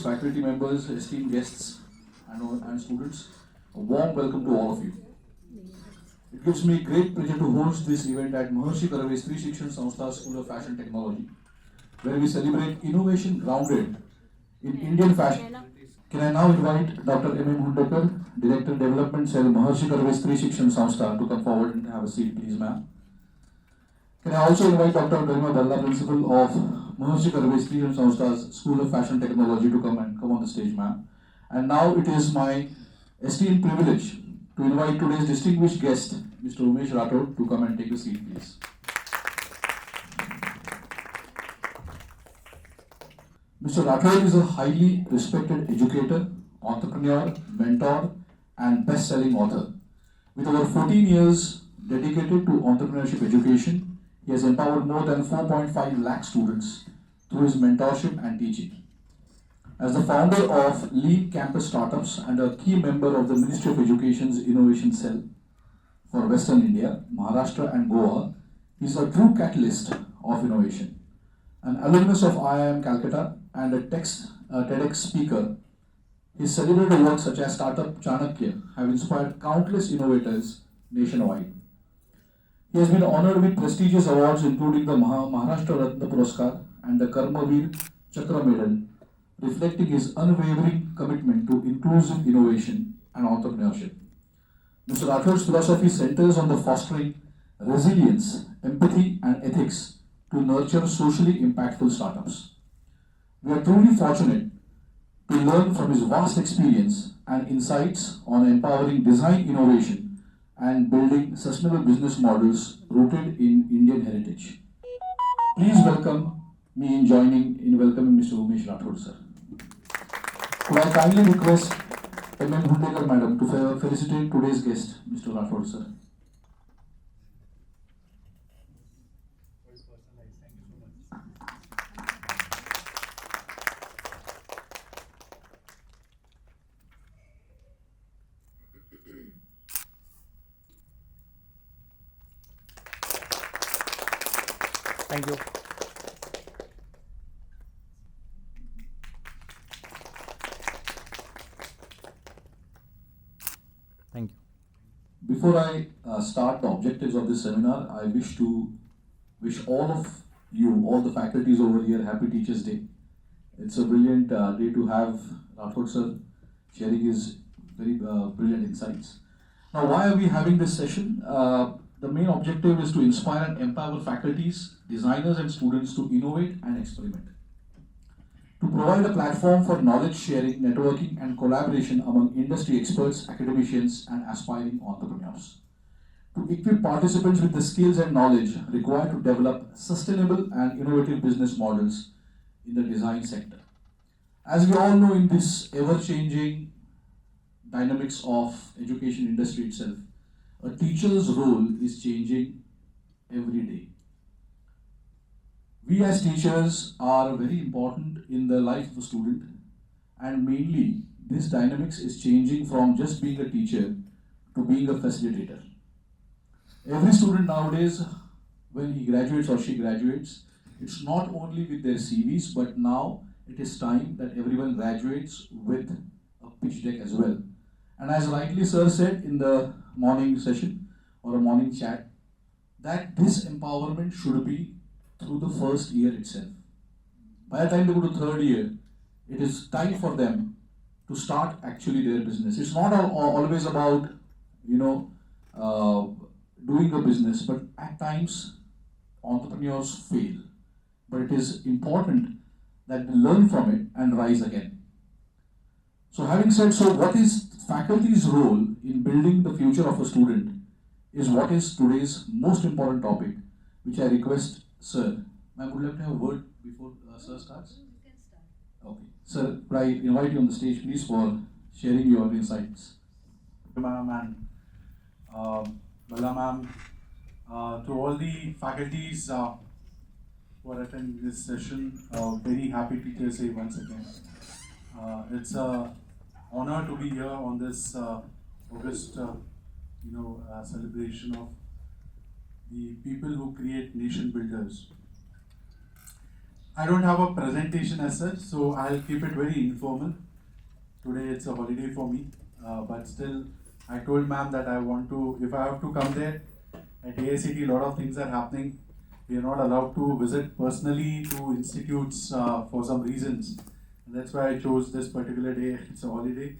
faculty members, esteemed guests, and students, a warm welcome to all of you. It gives me great pleasure to host this event at Maharshi Karave Stri Shikshan Sanstha School of Fashion Technology, where we celebrate innovation grounded in Indian fashion. Can I now invite Dr. M. Hundekar, Director Development Cell, Maharshi Karave Stri Shikshan Sanstha, to come forward and have a seat, please, ma'am. Can I also invite Dr. Garima Dalla, Principal of Maharshi Karave Stri Shikshan Sanstha's School of Fashion Technology, to come on the stage, ma'am. And now it is my esteemed privilege to invite today's distinguished guest, Mr. Umesh Rathod, to come and take a seat, please. Mr. Rathod is a highly respected educator, entrepreneur, mentor, and best-selling author. With over 14 years dedicated to entrepreneurship education, he has empowered more than 4.5 lakh students through his mentorship and teaching. As the founder of Lean Campus Startups and a key member of the Ministry of Education's Innovation Cell for Western India, Maharashtra and Goa, he is a true catalyst of innovation. An alumnus of IIM Calcutta and a TEDx speaker, his celebrated works such as Startup Chanakya have inspired countless innovators nationwide. He has been honored with prestigious awards including the Maharashtra Ratna Puraskar and the Karmavir Chakra Medal, reflecting his unwavering commitment to inclusive innovation and entrepreneurship. Mr. Rathod's philosophy centers on the fostering resilience, empathy, and ethics to nurture socially impactful startups. We are truly fortunate to learn from his vast experience and insights on empowering design innovation and building sustainable business models rooted in Indian heritage. Please welcome me in joining in welcoming Mr. Umesh Rathod, sir. Could I kindly request M. Hundekar, madam, to felicitate today's guest, Mr. Rathod, sir. Thank you. Thank you. Before I start the objectives of this seminar, I wish to wish all of you, all the faculties over here, Happy Teachers' Day. It's a brilliant day to have Rathod sir sharing his very brilliant insights. Now, why are we having this session? The main objective is to inspire and empower faculties, designers and students to innovate and experiment. To provide a platform for knowledge sharing, networking and collaboration among industry experts, academicians and aspiring entrepreneurs. To equip participants with the skills and knowledge required to develop sustainable and innovative business models in the design sector. As we all know, in this ever-changing dynamics of education industry itself, a teacher's role is changing every day. We as teachers are very important in the life of a student, and mainly this dynamics is changing from just being a teacher to being a facilitator. Every student nowadays, when he graduates or she graduates, it's not only with their CVs, but now it is time that everyone graduates with a pitch deck as well. And as rightly sir said in the morning session or a morning chat, that this empowerment should be through the first year itself. By the time they go to third year, it is time for them to start actually their business. It's not always about, doing a business, but at times entrepreneurs fail. But it is important that they learn from it and rise again. So having said so, what is faculty's role in building the future of a student is what is today's most important topic, which I request sir. Ma'am, would you like to have a word before sir starts? You can start. Okay. Sir, could I invite you on the stage, please, for sharing your insights? Ma'am and Bala ma'am, to all the faculties who are attending this session, very happy Teachers' Day once again. It's a honor to be here on this August, celebration of the people who create nation builders. I don't have a presentation as such, so I'll keep it very informal. Today it's a holiday for me, but still, I told ma'am that I want to, if I have to come there, at AICT, a lot of things are happening. We are not allowed to visit personally to institutes for some reasons. And that's why I chose this particular day. It's a holiday.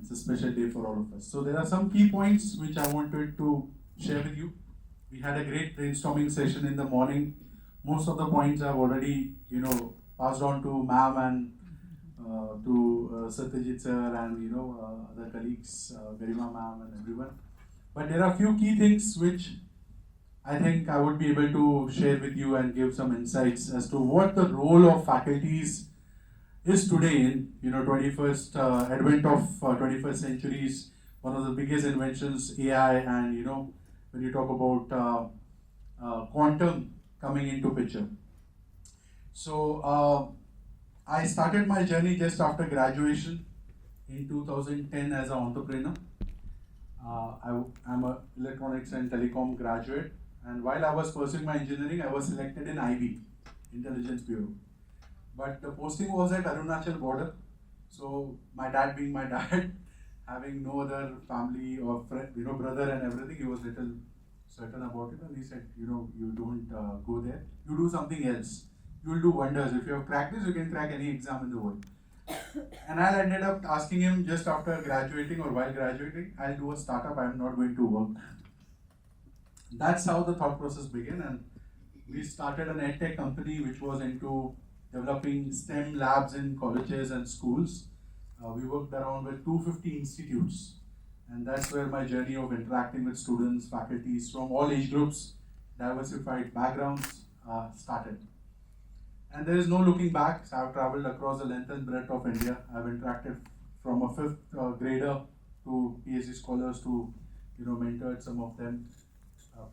It's a special day for all of us. So there are some key points which I wanted to share with you. We had a great brainstorming session in the morning. Most of the points I've already, passed on to ma'am and to Satyajit sir and other colleagues, Garima ma'am and everyone. But there are a few key things which I think I would be able to share with you and give some insights as to what the role of faculties is today in 21st advent of 21st centuries. One of the biggest inventions, AI, and when you talk about quantum coming into picture. So I started my journey just after graduation in 2010 as an entrepreneur. I'm a electronics and telecom graduate, and while I was pursuing my engineering, I was selected in IB, Intelligence Bureau. But the posting was at Arunachal border, so my dad being my dad, having no other family or friend, brother and everything, he was little certain about it, and he said, you don't go there, you do something else. You will do wonders. If you have cracked this, you can crack any exam in the world. And I ended up asking him just after graduating or while graduating, I'll do a startup, I'm not going to work. That's how the thought process began, and we started an edtech company which was into developing STEM labs in colleges and schools. We worked around with 250 institutes, and that's where my journey of interacting with students, faculties from all age groups, diversified backgrounds started. And there is no looking back. So I've traveled across the length and breadth of India. I've interacted from a fifth grader to PhD scholars to, mentored some of them,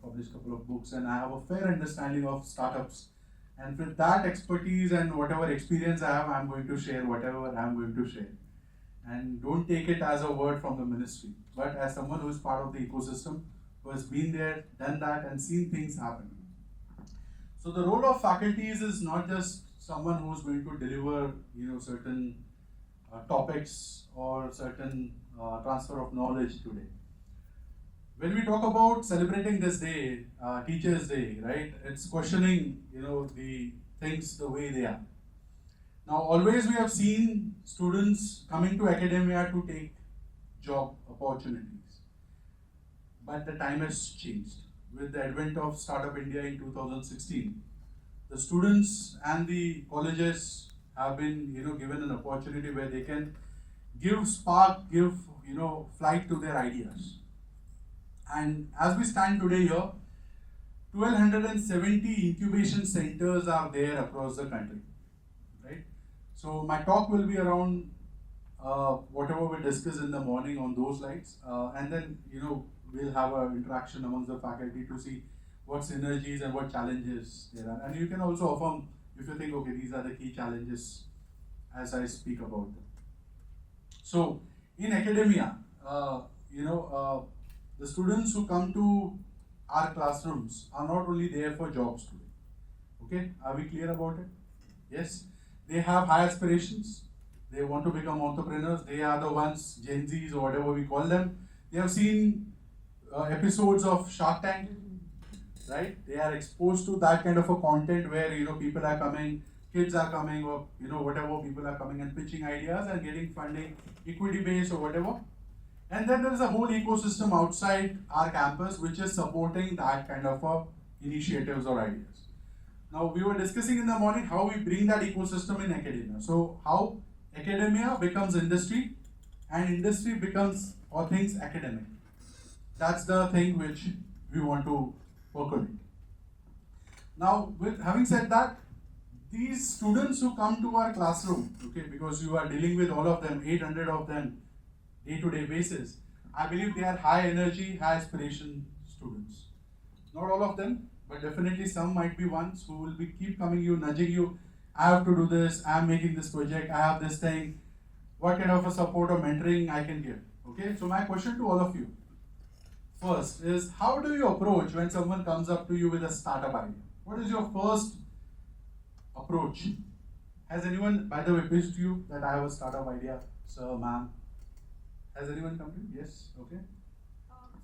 published a couple of books, and I have a fair understanding of startups. And with that expertise and whatever experience I have, I'm going to share whatever I'm going to share. And don't take it as a word from the ministry, but as someone who is part of the ecosystem, who has been there, done that, and seen things happen. So the role of faculties is not just someone who's going to deliver, certain topics or certain transfer of knowledge today. When we talk about celebrating this day, Teachers' Day, right? It's questioning, the things the way they are. Now, always we have seen students coming to academia to take job opportunities, but the time has changed. With the advent of Startup India in 2016, the students and the colleges have been, given an opportunity where they can give spark, give, flight to their ideas. And as we stand today here, 1,270 incubation centers are there across the country, right? So my talk will be around whatever we discuss in the morning on those lines, and then, we'll have an interaction amongst the faculty to see what synergies and what challenges there are. And you can also affirm if you think, okay, these are the key challenges as I speak about them. So in academia, the students who come to our classrooms are not only there for jobs today. Okay, are we clear about it? Yes, they have high aspirations. They want to become entrepreneurs. They are the ones, Gen Zs or whatever we call them. They have seen episodes of Shark Tank, right? They are exposed to that kind of a content where people are coming, kids are coming, or whatever, people are coming and pitching ideas and getting funding, equity based or whatever. And then there is a whole ecosystem outside our campus which is supporting that kind of initiatives or ideas. Now we were discussing in the morning how we bring that ecosystem in academia. So how academia becomes industry and industry becomes all things academic. That's the thing which we want to percolate. Now, with having said that, these students who come to our classroom, okay, because you are dealing with all of them, 800 of them, day-to-day basis, I believe they are high energy, high aspiration students. Not all of them, but definitely some might be ones who will be keep coming you, nudging you, I have to do this, I am making this project, I have this thing, what kind of a support or mentoring I can give. Okay, so my question to all of you, first is, how do you approach when someone comes up to you with a startup idea? What is your first approach. Has anyone, by the way, pitched you that I have a startup idea, sir, ma'am? Has anyone come to you? Yes, okay.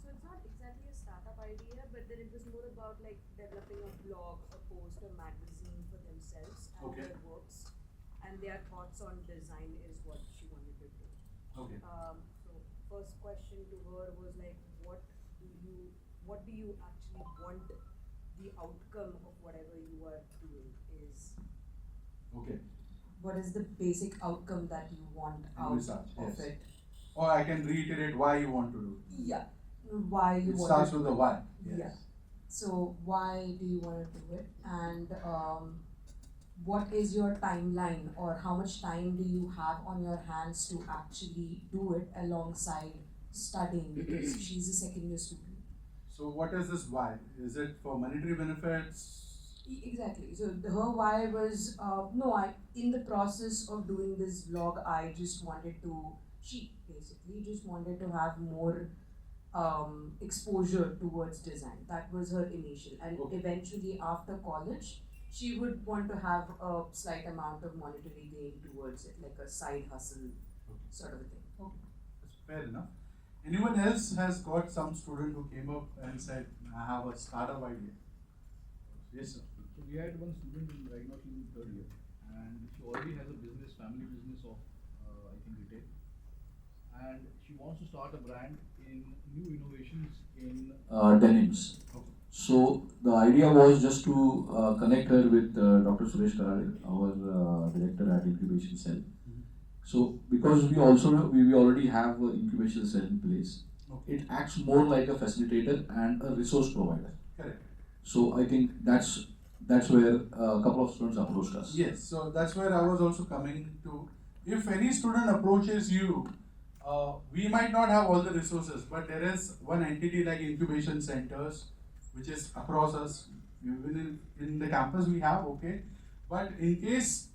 So it's not exactly a startup idea, but then it was more about like developing a blog, a post, a magazine for themselves and Okay. their works, and their thoughts on design is what she wanted to do. Okay. So first question to her was like, what do you actually want the outcome of whatever you are doing is? Okay. What is the basic outcome that you want out Research, of yes. it? Or I can reiterate why you want to do it. Yeah. Why you It want starts to with the why. Yes. Yeah. So why do you want to do it, and what is your timeline, or how much time do you have on your hands to actually do it alongside studying, because she's a second year student. So what is this why? Is it for monetary benefits? Exactly. So her why was in the process of doing this vlog, she basically just wanted to have more exposure towards design. That was her initial, and Okay. eventually after college, she would want to have a slight amount of monetary gain towards it, like a side hustle sort of a thing. Okay, that's fair enough. Anyone else has got some student who came up and said, I have a startup idea? Yes, sir. So we had one student in right now she's in third year, and she already has a business, family business of I think retail, and she wants to start a brand in new innovations in Denims. Okay. So the idea was just to connect her with Dr. Suresh Karade, our director at Incubation Cell. So because we already have an incubation cell in place, Okay. it acts more like a facilitator and a resource provider. Correct. So I think that's where a couple of students approached us. Yes, so that's where I was also coming to. If any student approaches you, we might not have all the resources, but there is one entity like incubation centers, which is across us. Even in the campus we have, okay. But in case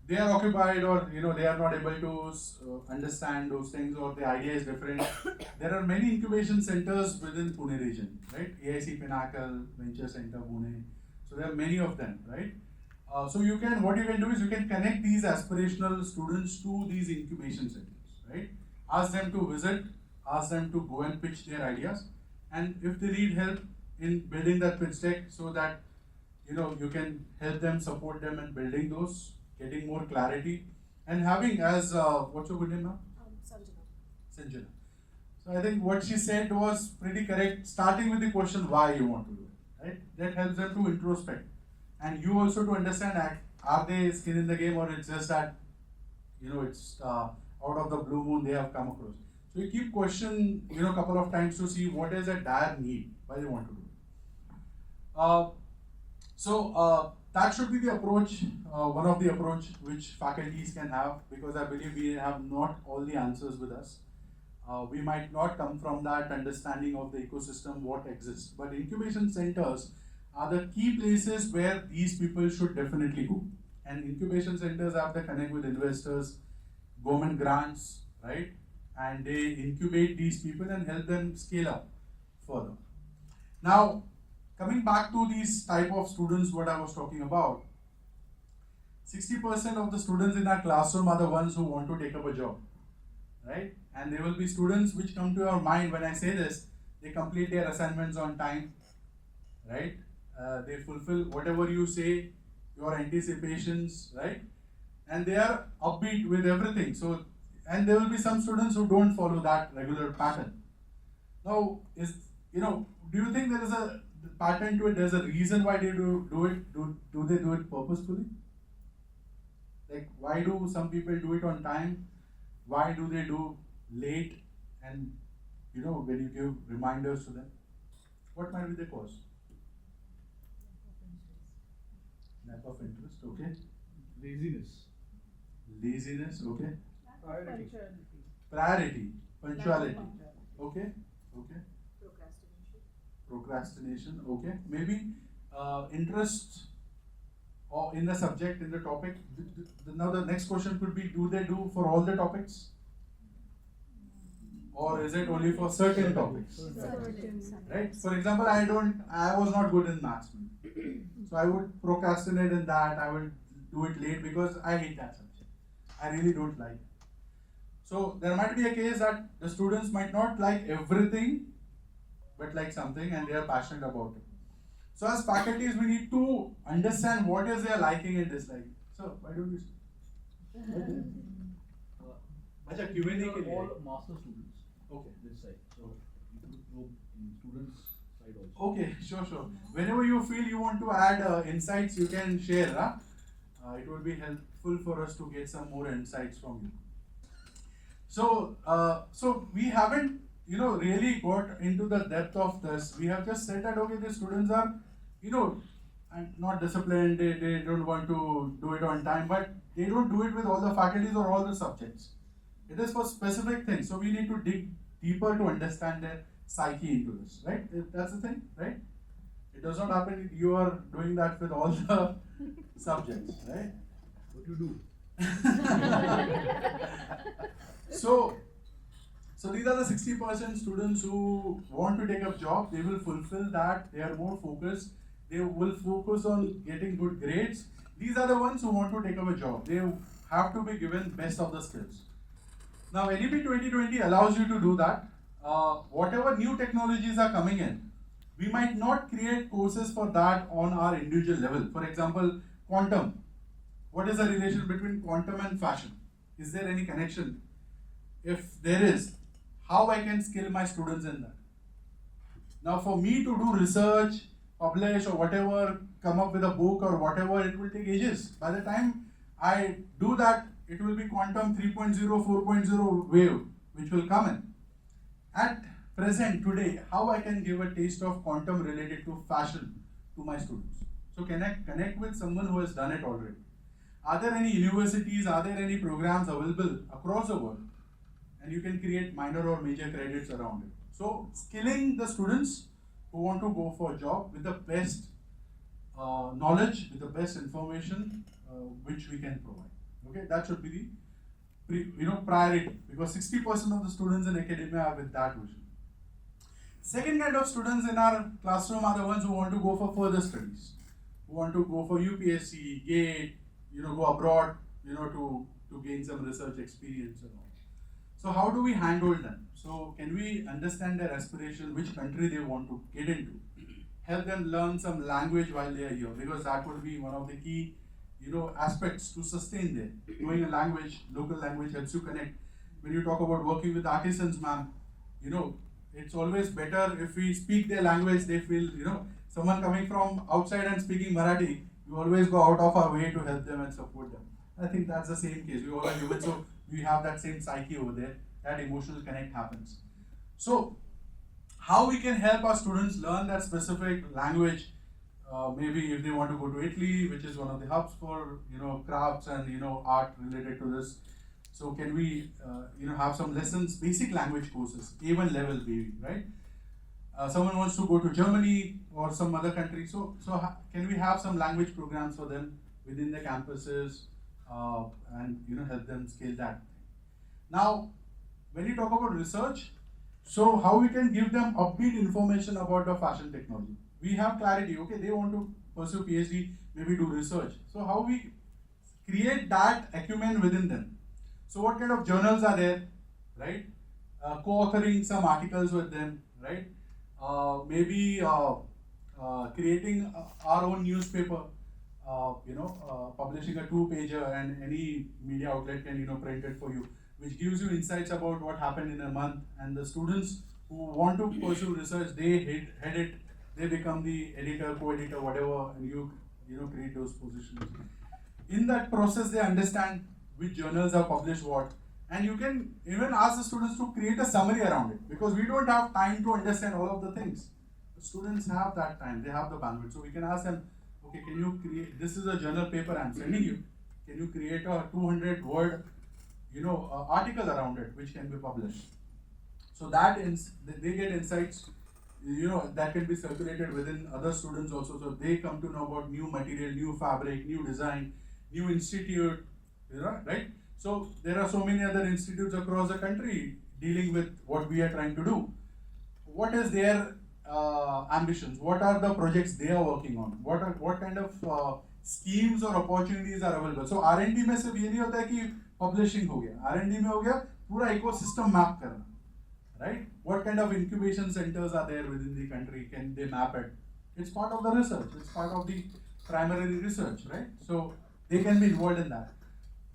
they are occupied, or they are not able to understand those things, or the idea is different, there are many incubation centers within Pune region, right? AIC Pinnacle, Venture Center Pune. So there are many of them, right? So what you can do is you can connect these aspirational students to these incubation centers, right? Ask them to visit, ask them to go and pitch their ideas, and if they need help in building that pitch deck, so that you can help them, support them in building those, getting more clarity, and having as what's your good name now? Sanjana. So I think what she said was pretty correct, starting with the question why you want to do it, right? That helps them to introspect, and you also to understand are they skin in the game, or it's just that it's out of the blue moon they have come across. So you keep question a couple of times to see what is a dire need, why they want to do it. That should be the approach, one of the approach which faculties can have, because I believe we have not all the answers with us. We might not come from that understanding of the ecosystem what exists, but incubation centers are the key places where these people should definitely go. And incubation centers have to connect with investors, government grants, right? And they incubate these people and help them scale up further. Now, coming back to these type of students, what I was talking about, 60% of the students in our classroom are the ones who want to take up a job, right? And there will be students which come to your mind when I say this, they complete their assignments on time, right? They fulfill whatever you say, your anticipations, right? And they are upbeat with everything. So, and there will be some students who don't follow that regular pattern. Now, do you think there is a pattern to it? There's a reason why they do it. Do they do it purposefully? Like, why do some people do it on time? Why do they do late? And when you give reminders to them, what might be the cause? Lack of interest, okay. Laziness, okay. Priority, punctuality, okay. Procrastination, okay. Maybe interest or in the subject, in the topic. Now the next question could be, do they do for all the topics? Or is it only for certain topics? Right? For example, I was not good in maths. So I would procrastinate in that, I would do it late because I hate that subject. I really don't like it. So there might be a case that the students might not like everything, but like something and they are passionate about it. So as faculties, we need to understand what is their liking and disliking. So why don't you say? अच्छा We Q&A are के लिए all master students Okay. this side, so you could probe in students side also. Okay, sure. Whenever you feel you want to add insights, you can share. It will be helpful for us to get some more insights from you. So we haven't, really got into the depth of this. We have just said that okay, the students are, and not disciplined. They don't want to do it on time, but they don't do it with all the faculties or all the subjects. It is for specific things. So we need to dig deeper to understand their psyche into this, right? That's the thing, right? It does not happen. You are doing that with all the subjects, right? What you do? So these are the 60% students who want to take up job. They will fulfill that. They are more focused. They will focus on getting good grades. These are the ones who want to take up a job. They have to be given best of the skills. Now NEP 2020 allows you to do that. Whatever new technologies are coming in, we might not create courses for that on our individual level. For example, quantum. What is the relation between quantum and fashion? Is there any connection? If there is, how I can skill my students in that? Now for me to do research, publish or whatever, come up with a book or whatever, it will take ages. By the time I do that, it will be quantum 3.0, 4.0 wave, which will come in. At present, today, how I can give a taste of quantum related to fashion to my students? So connect with someone who has done it already. Are there any universities, are there any programs available across the world? And you can create minor or major credits around it. So skilling the students who want to go for a job with the best knowledge, with the best information which we can provide. Okay, that should be the priority, because 60% of the students in academia are with that vision. Second kind of students in our classroom are the ones who want to go for further studies, who want to go for UPSC, GATE, go abroad, to gain some research experience and all. So how do we handle them? So can we understand their aspiration, which country they want to get into? Help them learn some language while they are here, because that would be one of the key, aspects to sustain them. Knowing a language, local language helps you connect. When you talk about working with artisans, ma'am, it's always better if we speak their language. They feel, someone coming from outside and speaking Marathi, we always go out of our way to help them and support them. I think that's the same case. We all are human, so we have that same psyche over there. That emotional connect happens. So, how we can help our students learn that specific language? Maybe if they want to go to Italy, which is one of the hubs for crafts and art related to this. So can we have some lessons, basic language courses, A1 level maybe, right? Someone wants to go to Germany or some other country. So can we have some language programs for them within the campuses and help them scale that? Now, when you talk about research, so how we can give them upbeat information about the fashion technology? We have clarity, okay, they want to pursue PhD, maybe do research. So how we create that acumen within them? So what kind of journals are there, right? Co-authoring some articles with them, right? Maybe creating our own newspaper, publishing a 2-pager, and any media outlet can print it for you, which gives you insights about what happened in a month. And the students who want to pursue research, they head it, they become the editor, co-editor, whatever, and you create those positions. In that process, they understand which journals are published what, and you can even ask the students to create a summary around it, because we don't have time to understand all of the things. The students have that time, they have the bandwidth, so we can ask them, okay, can you create, this is a journal paper I'm sending you, can you create a 200 word article around it which can be published? So that they get insights that can be circulated within other students also, so they come to know about new material, new fabric, new design, new institute, right? So there are so many other institutes across the country dealing with what we are trying to do. What is their ambitions? What are the projects they are working on? What kind of schemes और opportunities are available. So R&D में सिर्फ ये नहीं होता है कि publishing हो गया, R&D में हो गया पूरा ecosystem map करना, right? What kind of incubation centers are there within the country? Can they map it? It's part of the research. It's part of the primary research, right? So they can be involved in that.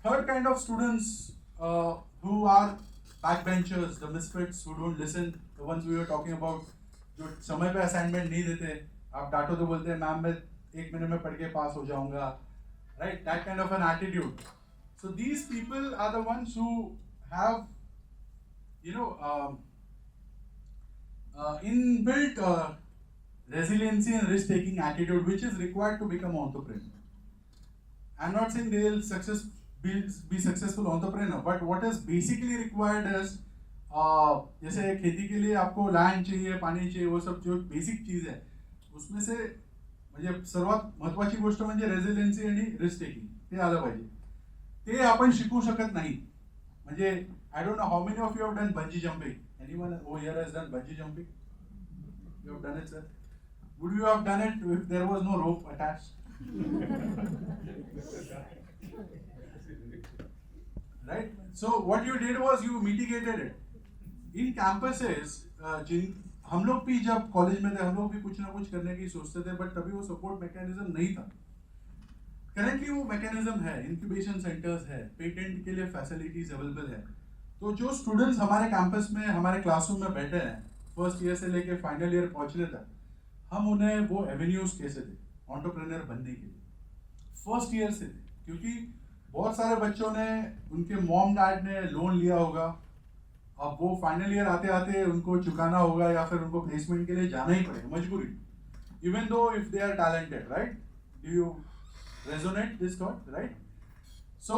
Third kind of students who are backbenchers, the misfits who don't listen, the ones we were talking about, जो समय पे assignment नहीं देते, आप डांटो तो बोलते हैं ma'am मैं 1 महीने में पढ़ के पास हो जाऊंगा, right? That kind of an attitude. So these people are the ones who have, inbuilt resiliency and risk-taking attitude, which is required to become an entrepreneur. I'm not saying they will be successful entrepreneur, but what is basically required is जैसे खेती के लिए आपको land चाहिए, पाणी चाहिए, वो सब जो बेसिक चीज आहे उसमें से म्हणजे सर्वात महत्त्वाची गोष्ट म्हणजे रेझिलियन्सी आणि रिस्क टेकिंग ते आलं पाहिजे. ते आपण शिकू शकत नाही. म्हणजे I don't know how many of you have done bungee jumping. Anyone over here has done bungee jumping? You have done it, sir? Would you have done it if there was no rope attached? Right? So what you did was you mitigated it. In campuses, हम लोग भी जब college में थे हम लोग भी कुछ ना कुछ करने की सोचते थे, बट तभी वो सपोर्ट मैकेनिज्म नहीं था. करेंटली वो मैकेनिज्म है, इंक्यूबेशन सेंटर्स है, पेटेंट के लिए फैसिलिटीज अवेलेबल है. तो जो स्टूडेंट्स हमारे कैंपस में हमारे क्लासरूम में बैठे हैं फर्स्ट ईयर से लेके फाइनल ईयर पहुंचने तक, हम उन्हें वो एवेन्यूज कैसे थे एंटरप्रेन्योर बनने के लिए फर्स्ट ईयर से थे. क्योंकि बहुत सारे बच्चों ने, उनके मॉम डैड ने लोन लिया होगा, अब वो फाइनल ईयर आते आते उनको चुकाना होगा या फिर उनको प्लेसमेंट के लिए जाना ही पड़ेगा मजबूरी, even though if they are talented, right? Do you resonate this thought, right? So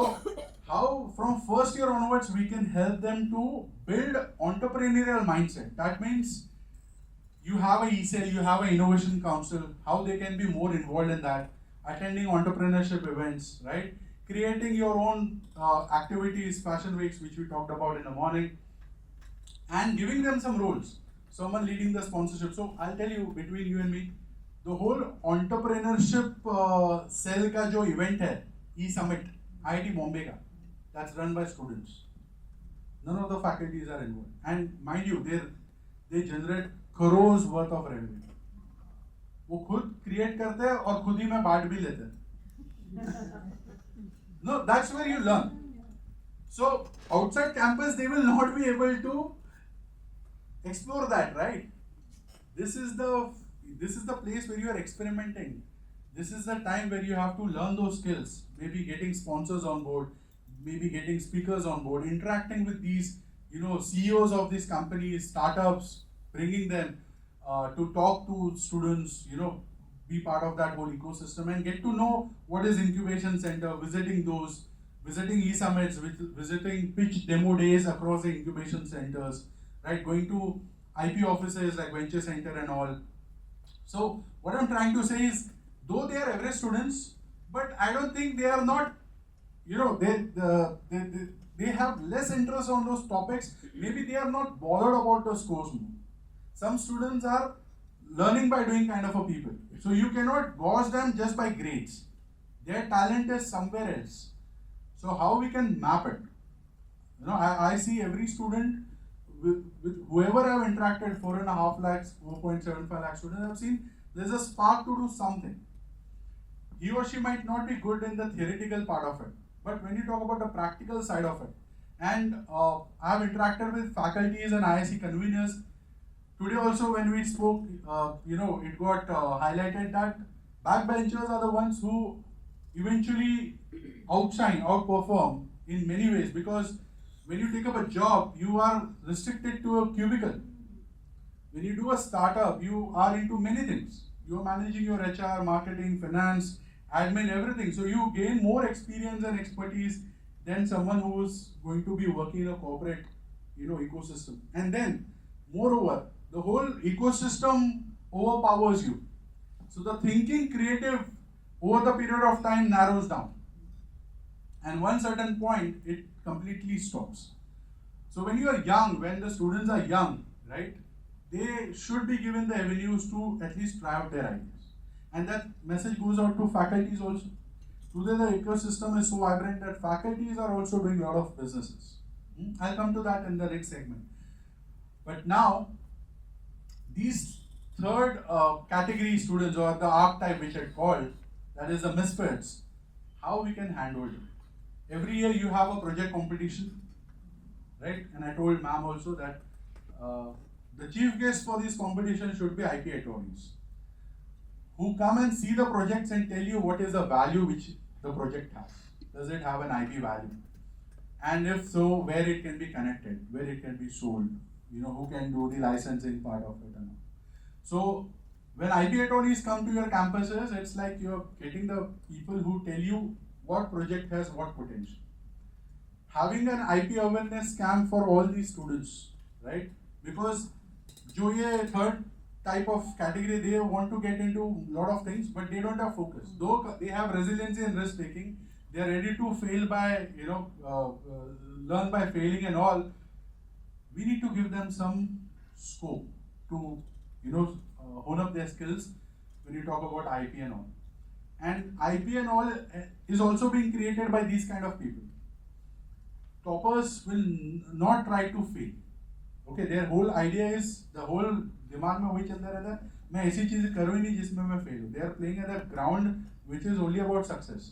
how from first year onwards we can help them to build entrepreneurial mindset. That means you have a e-cell, you have an innovation council, how they can be more involved in that, attending entrepreneurship events, right? Creating your own activities, fashion weeks, which we talked about in the morning, and giving them some roles, someone leading the sponsorship. So I'll tell you, between you and me, the whole entrepreneurship cell का जो event है, E-Summit, IIT Bombay का, that's run by students. None of the faculties are involved. And mind you, they generate crores worth of revenue. वो खुद create करते हैं और खुद ही में बांट भी लेते हैं. No, that's where you learn. So outside campus, they will not be able to explore that, right? This is the place where you are experimenting. This is the time where you have to learn those skills, maybe getting sponsors on board, maybe getting speakers on board, interacting with these, CEOs of these companies, startups, bringing them to talk to students, be part of that whole ecosystem and get to know what is incubation center, visiting e-summits, visiting pitch demo days across the incubation centers, right? Going to IP offices like Venture Center and all. So what I'm trying to say is, though they are average students, but I don't think they are not, they have less interest on those topics. Maybe they are not bothered about the scores more. Some students are learning by doing kind of a people. So you cannot gauge them just by grades. Their talent is somewhere else. So how we can map it? I see every student with whoever I've interacted, 4.5 lakhs, 4.75 lakhs students I've seen, there's a spark to do something. He or she might not be good in the theoretical part of it, but when you talk about the practical side of it, and I've interacted with faculties and IIC conveners. Today also when we spoke, it got highlighted that backbenchers are the ones who eventually outperform in many ways, because when you take up a job, you are restricted to a cubicle. When you do a startup, you are into many things. You are managing your HR, marketing, finance, admin, everything. So you gain more experience and expertise than someone who is going to be working in a corporate, ecosystem. And then, moreover, the whole ecosystem overpowers you. So the thinking creative over the period of time narrows down. And one certain point, it completely stops. So when you are young, when the students are young, right, they should be given the avenues to at least try out their ideas. And that message goes out to faculties also. Today the ecosystem is so vibrant that faculties are also doing a lot of businesses. I'll come to that in the next segment. But now, these third category students, or the archetype which I called, that is the misfits, how we can handle it. Every year you have a project competition, right? And I told ma'am also that the chief guest for this competition should be IP attorneys, who come and see the projects and tell you what is the value which the project has. Does it have an IP value? And if so, where it can be connected, where it can be sold, who can do the licensing part of it and all. So when IP attorneys come to your campuses, it's like you're getting the people who tell you what project has what potential. Having an IP awareness camp for all these students, right? Because jo ye third type of category, they want to get into a lot of things, but they don't have focus. Though they have resiliency and risk taking, they are ready to fail by, learn by failing and all. We need to give them some scope to, hone up their skills when you talk about IP and all. And IP and all is also being created by these kind of people. Toppers will not try to fail. Okay, their whole idea is, the whole दिमाग में वही चलता रहता है, मैं ऐसी चीज़ करूँ ही नहीं जिसमें मैं fail हूँ. They are playing at a ground which is only about success,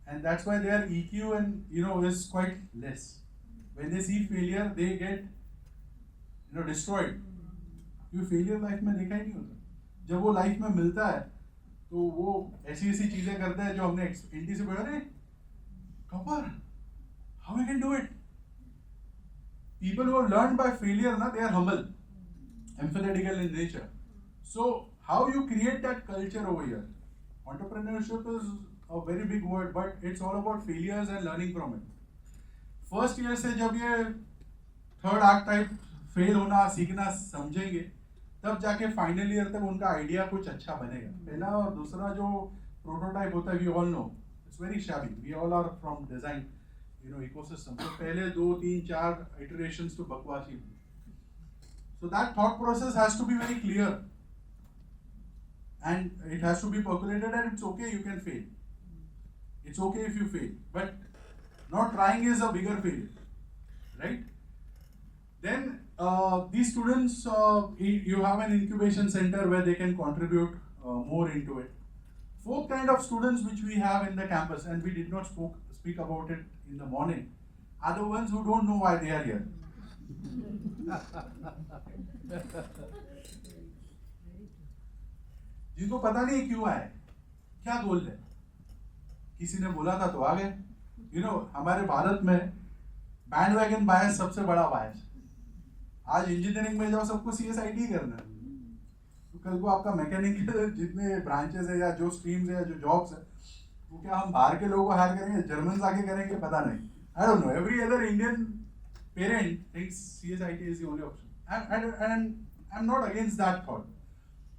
and that's why their EQ and is quite less. When they see failure, they get destroyed. क्योंकि failure life में देखा ही नहीं होता. जब वो life में मिलता है, तो वो ऐसी चीज़ें करता है जो हमने NT से पढ़ा रे, topper, how we can do it? People who have learned by failure, they are humble, empathetical in nature. So how you create that culture over here? Entrepreneurship is a very big word, but it's all about failures and learning from it. First year से जब ये third archetype fail होना सीखना समझेंगे, तब जाके final year तक उनका idea कुछ अच्छा बनेगा. पहला और दूसरा जो prototype होता है, we all know, it's very shabby. We all are from design, ecosystem. So पहले 2, 3, 4 iterations तो बकवास ही. So that thought process has to be very clear, and it has to be percolated, and it's okay, you can fail. It's okay if you fail, but not trying is a bigger failure, right? Then these students, you have an incubation center where they can contribute more into it. Fourth kind of students which we have in the campus, and we did not speak about it in the morning, are the ones who don't know why they are here. जिनको पता नहीं क्यों आए, क्या गोल है, किसी ने बोला था तो आ गए. हमारे भारत में बैंड वैगन बायस सबसे बड़ा बायस. आज इंजीनियरिंग में जाओ, सबको CSIT करना है, तो कल को आपका मैकेनिकल जितने ब्रांचेस है या जो स्ट्रीम्स है या जो जॉब्स है, वो क्या हम बाहर के लोगों को हायर करेंगे, जर्मन आके करेंगे, पता नहीं. I don't know. Every other Indian parent thinks CSIT is the only option. And I'm not against that thought,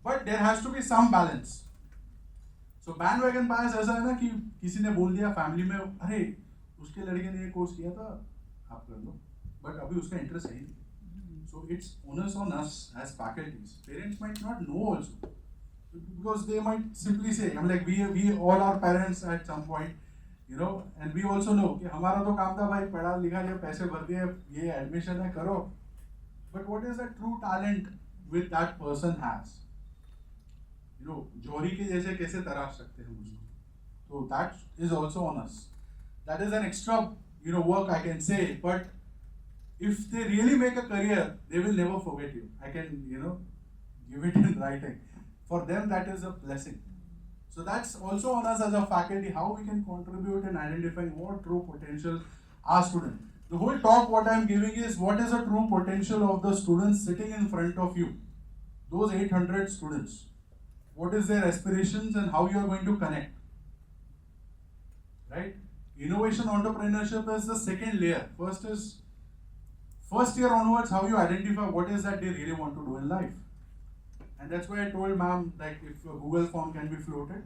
but there has to be some balance. So bandwagon bias ऐसा है ना कि किसी ने बोल दिया फैमिली में, अरे उसके लड़के ने ये कोर्स किया था, आप कर लो, बट अभी उसका इंटरेस्ट है ही नहीं. So it's onus on us as faculties. Parents might not know also, because they might simply say, we all are parents at some point, and we also know कि हमारा तो काम था भाई, पढ़ा लिखा लिया, पैसे भर दिए, ये एडमिशन है, करो. But what is the true talent which that person has? जोरी के जैसे कैसे तराश सकते हैं उसको? So that is also on us. That is an extra, work I can say, but if they really make a career, they will never forget you. I can, give it in writing. For them, that is a blessing. So that's also on us as a faculty, how we can contribute in identifying what true potential our students. The whole talk what I am giving is what is the true potential of the students sitting in front of you. Those 800 students. What is their aspirations and how you are going to connect. Right? Innovation entrepreneurship is the second layer. First is first year onwards, how you identify what is that they really want to do in life. And that's why I told ma'am, like, if a Google form can be floated,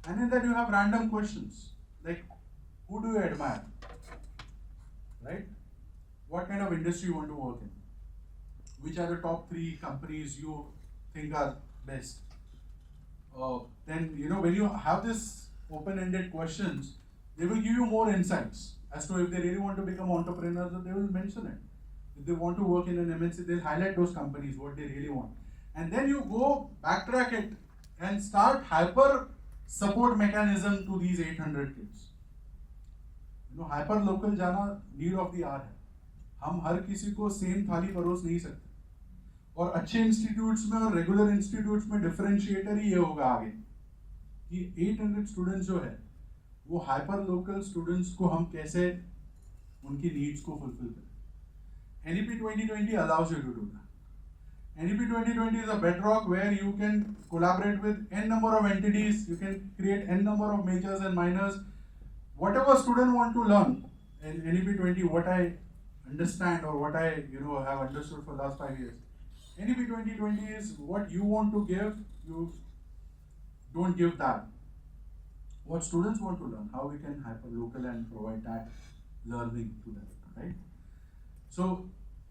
and in that you have random questions, like, who do you admire, right? What kind of industry you want to work in? Which are the top 3 companies you think are best? then when you have this open-ended questions, they will give you more insights as to if they really want to become entrepreneurs, or they will mention it. If they want to work in an MNC, they'll highlight those companies, what they really want. And then you go backtrack it and start hyper support mechanism to these 800 kids. Hyper local जाना need of the our है. हम हर किसी को same थाली परोस नहीं सकते, और अच्छे इंस्टीट्यूट्स में और रेगुलर इंस्टीट्यूट्स में डिफरेंशिएटर ही ये होगा आगे कि 800 स्टूडेंट्स जो है वो हाइपर लोकल स्टूडेंट्स को हम कैसे उनकी नीड्स को फुलफिल करें. NEP 2020 allows you to do that. NEP 2020 is a bedrock where you can collaborate with n number of entities, you can create n number of majors and minors. Whatever student want to learn in NEP 20, what I understand or what I have understood for last 5 years, NEP 2020 is what you want to give, you don't give that. What students want to learn, how we can hyper local and provide that learning to them, right? So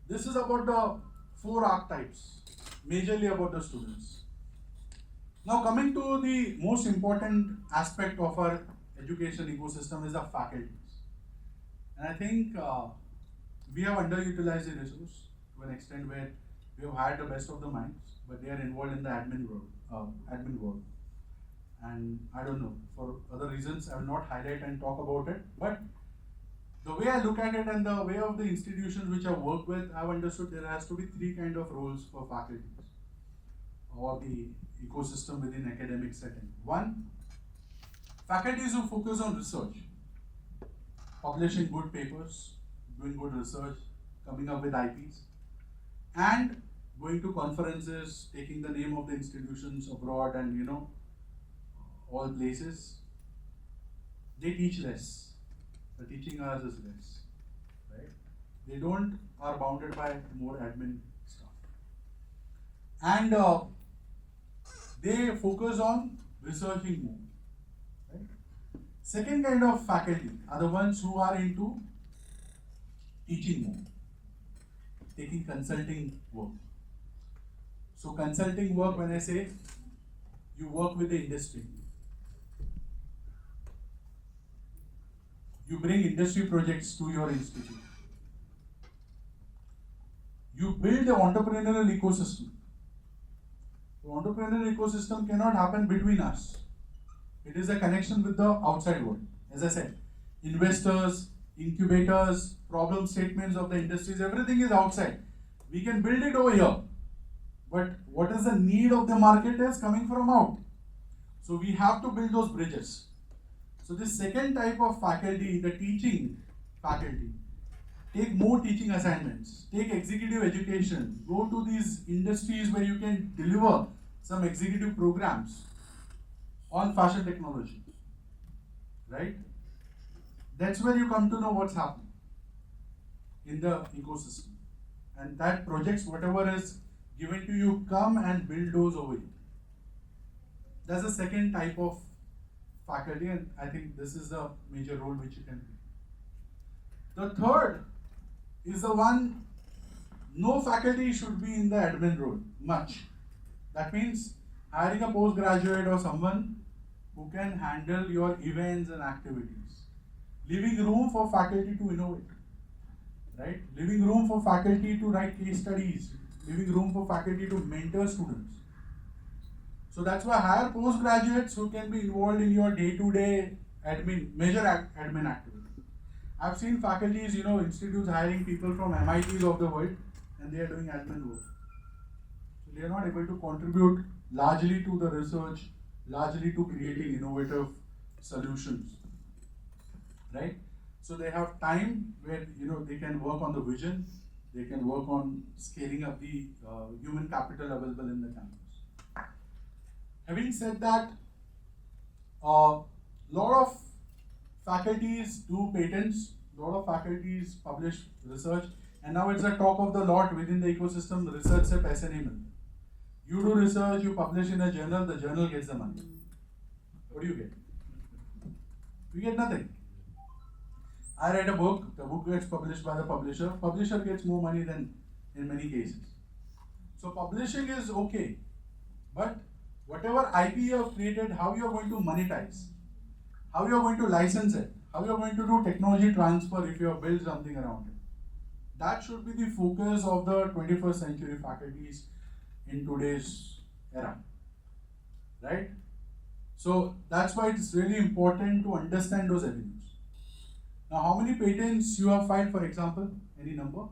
this is about the 4 archetypes, majorly about the students. Now coming to the most important aspect of our education ecosystem is the faculties. And I think we have underutilized the resource to an extent where we have hired the best of the minds, but they are involved in the admin work. And I don't know, for other reasons I will not highlight and talk about it, but the way I look at it and the way of the institutions which I work with, I have understood there has to be 3 kind of roles for faculties or the ecosystem within academic setting. 1, faculties who focus on research, publishing good papers, doing good research, coming up with IPs, and going to conferences, taking the name of the institutions abroad and all places. They teach less. The teaching hours is less, right? They are bounded by more admin stuff, and they focus on researching more, right? Second kind of faculty are the ones who are into teaching more, taking consulting work. So consulting work, when I say you work with the industry, you bring industry projects to your institute. You build the entrepreneurial ecosystem. The entrepreneurial ecosystem cannot happen between us. It is a connection with the outside world. As I said, investors, incubators, problem statements of the industries, everything is outside. We can build it over here. But what is the need of the market is coming from out. So we have to build those bridges. So this second type of faculty, the teaching faculty, take more teaching assignments, take executive education, go to these industries where you can deliver some executive programs on fashion technology, right? That's where you come to know what's happening in the ecosystem. And that projects, whatever is given to you, come and build those over here. That's the second type of faculty, and I think this is the major role which you can play. The third is the one, no faculty should be in the admin role much. That means hiring a postgraduate or someone who can handle your events and activities, leaving room for faculty to innovate, right? Leaving room for faculty to write case studies, leaving room for faculty to mentor students. So that's why hire postgraduates who can be involved in your day-to-day admin, major admin activities. I've seen faculties, institutes hiring people from MITs of the world, and they are doing admin work. So they are not able to contribute largely to the research, largely to creating innovative solutions, right? So they have time where they can work on the vision, they can work on scaling up the human capital available in the campus. Having said that, lot of faculties do patents, lot of faculties publish research, and now it's a talk of the lot within the ecosystem. Research se paise nahi milte. You do research, you publish in a journal, the journal gets the money. What do you get? You get nothing. I write a book, the book gets published by the publisher gets more money than in many cases. So publishing is okay, but what whatever IP you have created, how you are going to monetize, how you are going to license it, how you are going to do technology transfer if you have built something around it. That should be the focus of the 21st century faculties in today's era, right? So that's why it's really important to understand those avenues. Now, how many patents you have filed, for example? Any number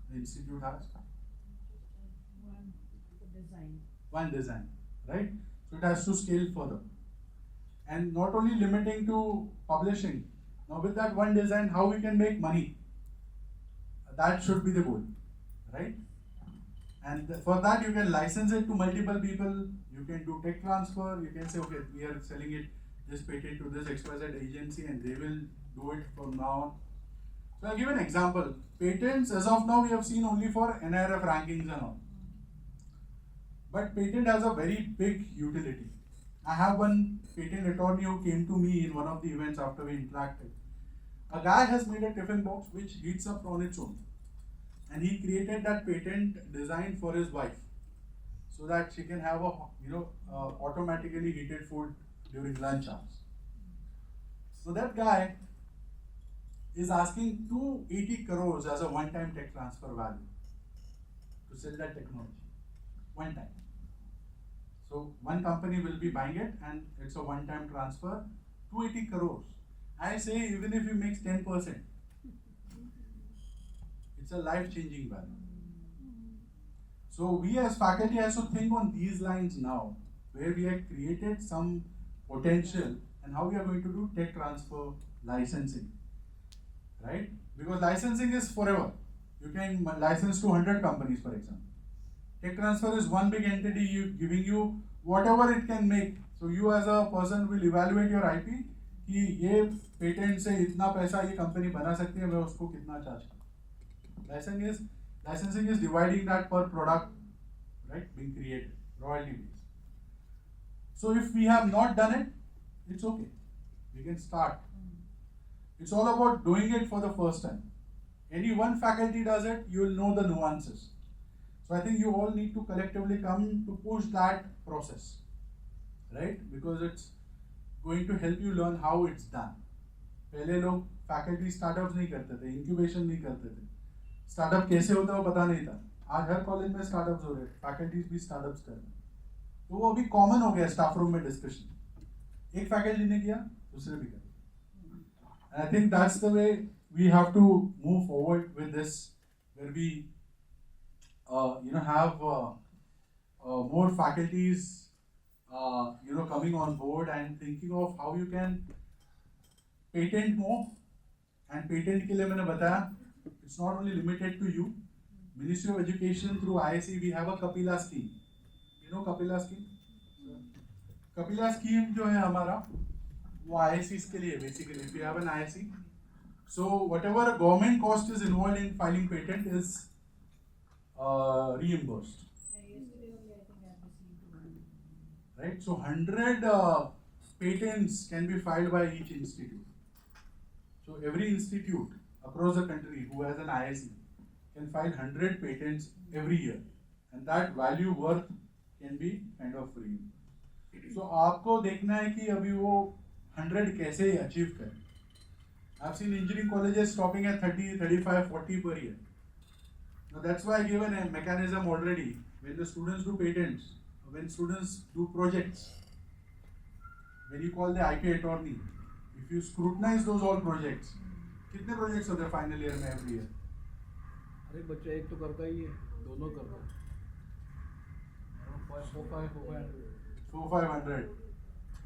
the institute has? One design, right? So it has to scale further. And not only limiting to publishing. Now with that one design, how we can make money? That should be the goal, right? And for that you can license it to multiple people, you can do tech transfer, you can say, okay, we are selling it, this patent to this XYZ agency and they will do it from now on. So I'll give an example. Patents, as of now, we have seen only for NIRF rankings and all. But patent has a very big utility. I have one patent attorney who came to me in one of the events after we interacted. A guy has made a tiffin box which heats up on its own. And he created that patent design for his wife, so that she can have a automatically heated food during lunch hours. So that guy is asking 280 crores as a one-time tech transfer value to sell that technology. One time. So one company will be buying it and it's a one-time transfer, 280 crores. I say even if he makes 10%, it's a life-changing value. So we as faculty have to think on these lines now, where we have created some potential and how we are going to do tech transfer licensing, right? Because licensing is forever. You can license to 100 companies, for example. Tech transfer is one big entity giving you whatever it can make. So you as a person will evaluate your IP कि ये patent से इतना पैसा ये company बना सकती है, मैं उसको कितना चार्ज करूँ. Licensing is dividing that per product, right, being created, royalty based. So if we have not done it, it's okay. We can start. It's all about doing it for the first time. Any one faculty does it, you will know the nuances. So I think you all need to collectively come to push that process, right? Because it's going to help you learn how it's done. पहले लोग faculty startups नहीं करते थे, incubation नहीं करते थे. Startup कैसे होता है वो पता नहीं था. आज हर कॉलेज में startups हो रहे हैं, faculties भी startups कर रहे हैं. तो वो अभी common हो गया staff room में discussion. एक faculty ने किया, दूसरे भी कर. And I think that's the way we have to move forward with this, where we have more faculties coming on board and thinking of how you can patent more. And patent के लिए मैंने बताया, it's not only limited to you. Ministry of Education through ISC we have a Kapila scheme. You know Kapila scheme? Kapila scheme जो है हमारा वो ISCs के लिए basically. If you have an ISC, so whatever government cost is involved in filing patent is reimbursed. Right, so 100 patents can be filed by each institute. So every institute across the country who has an ISC can file 100 patents every year, and that value worth can be kind of free. So आपको देखना है कि अभी वो 100 कैसे achieve करें. I've seen engineering colleges stopping at 30, 35, 40 per year. Now that's why I given a mechanism already. When the students do patents, when students do projects, when you call the IP attorney, if you scrutinize those all projects, कितने projects होते हैं final year में every year? अरे बच्चा एक तो करता ही है, दोनों करता है. 400-500,